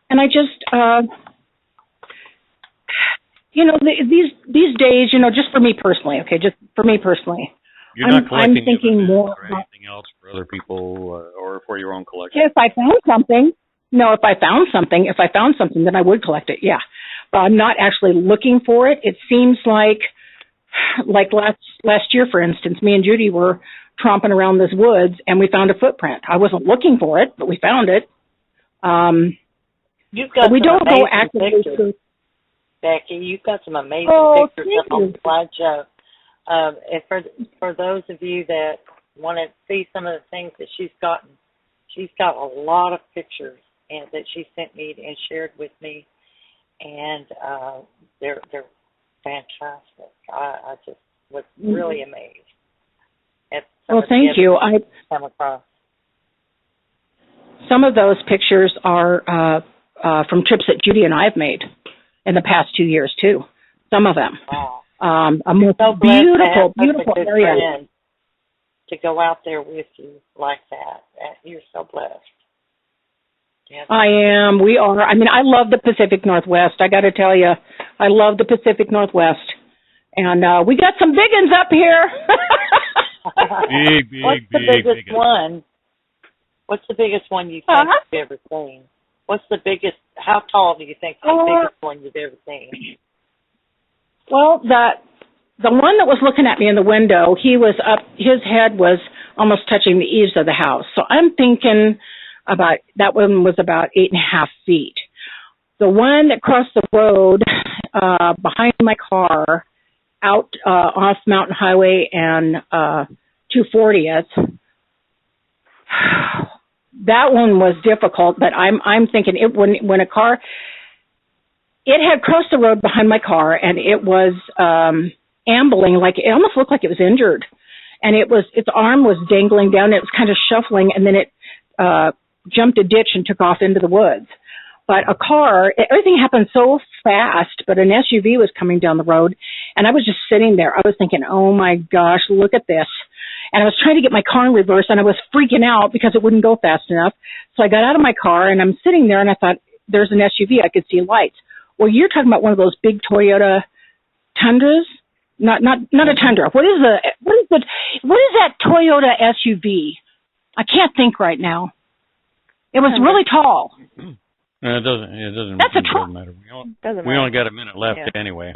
Speaker 4: And I just, these days, just for me personally, okay, just for me personally.
Speaker 2: You're not collecting
Speaker 4: I'm thinking more
Speaker 2: or anything else for other people or for your own collection?
Speaker 4: If I found something, if I found something, then I would collect it, yeah. But I'm not actually looking for it. It seems like last year, for instance, me and Judy were tromping around this woods and we found a footprint. I wasn't looking for it, but we found it.
Speaker 3: You've got
Speaker 4: we don't go
Speaker 3: actively
Speaker 4: pictures.
Speaker 3: Becky, you've got some amazing pictures up on the slideshow. And for those of you that want to see some of the things that she's got a lot of pictures and that she sent me and shared with me, and they're fantastic. I just was really amazed at some of the
Speaker 4: thank you. I
Speaker 3: come across.
Speaker 4: Some of those pictures are from trips that Judy and I have made in the past 2 years too. Some of them.
Speaker 3: Wow.
Speaker 4: A most beautiful area.
Speaker 3: To go out there with you like that. You're so blessed. Yeah.
Speaker 4: I am. We are. I mean, I love the Pacific Northwest. I got to tell you, I love the Pacific Northwest. And we got some big ones up here.
Speaker 3: What's the biggest one? What's the biggest one you think you've ever seen? What's the biggest? How tall do you think the biggest one you've ever seen?
Speaker 4: Well, the one that was looking at me in the window, he was up. His head was almost touching the eaves of the house. So I'm thinking about that one was about 8.5 feet. The one that crossed the road behind my car, out off Mountain Highway and 240th. That one was difficult, but I'm thinking when a car, it had crossed the road behind my car and it was ambling, like it almost looked like it was injured, and its arm was dangling down. It was kind of shuffling, and then it jumped a ditch and took off into the woods. But a car, everything happened so fast, but an SUV was coming down the road, and I was just sitting there. I was thinking, oh my gosh, look at this. And I was trying to get my car in reverse, and I was freaking out because it wouldn't go fast enough. So I got out of my car, and I'm sitting there, and I thought, there's an SUV. I could see lights. Well, you're talking about one of those big Toyota Tundras? Not a Tundra. What is that Toyota SUV? I can't think right now. It was really tall.
Speaker 2: No, it doesn't.
Speaker 4: That's a truck.
Speaker 2: Matter. We only got a minute left anyway.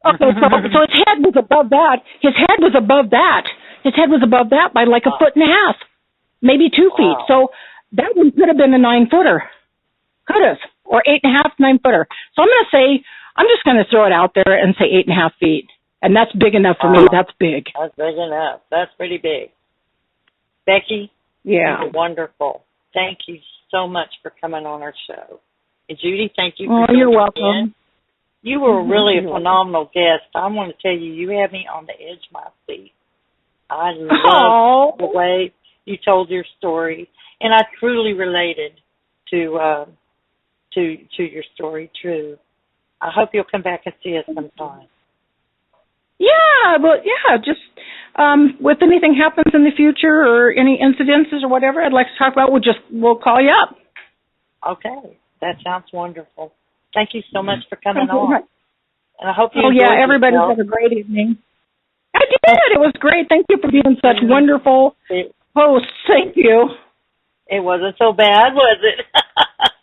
Speaker 4: Okay, so his head was above that. His head was above that by like 1.5 feet, maybe 2 feet. So that one could have been a 9-footer. Could have. Or 8.5, 9-footer. So I'm just going to throw it out there and say 8.5 feet. And that's big enough for me. That's big.
Speaker 3: That's big enough. That's pretty big. Becky?
Speaker 4: Yeah.
Speaker 3: You're wonderful. Thank you so much for coming on our show. And Judy, thank you
Speaker 4: Oh,
Speaker 3: for
Speaker 4: you're welcome.
Speaker 3: in. You were really a phenomenal guest. I want to tell you, you had me on the edge of my seat. I love the way you told your story, and I truly related to your story. True. I hope you'll come back and see us sometime.
Speaker 4: Yeah, but just if anything happens in the future or any incidences or whatever I'd like to talk about, we'll call you up.
Speaker 3: Okay, that sounds wonderful. Thank you so much for coming on. And I hope you
Speaker 4: everybody have a great evening. I did. It was great. Thank you for being such wonderful hosts. Thank you.
Speaker 3: It wasn't so bad, was it?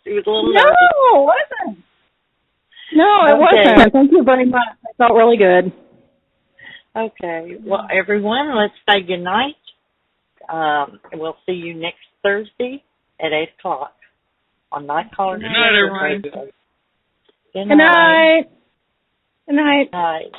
Speaker 3: It was a little nervous.
Speaker 4: No, it wasn't. No, it wasn't. Thank you very much. I felt really good.
Speaker 3: Okay. Well, everyone, let's say good night. We'll see you next Thursday at 8 o'clock on Night Caller.
Speaker 2: Good night, everyone.
Speaker 3: Good night.
Speaker 4: Good night. Good night.
Speaker 3: Good night.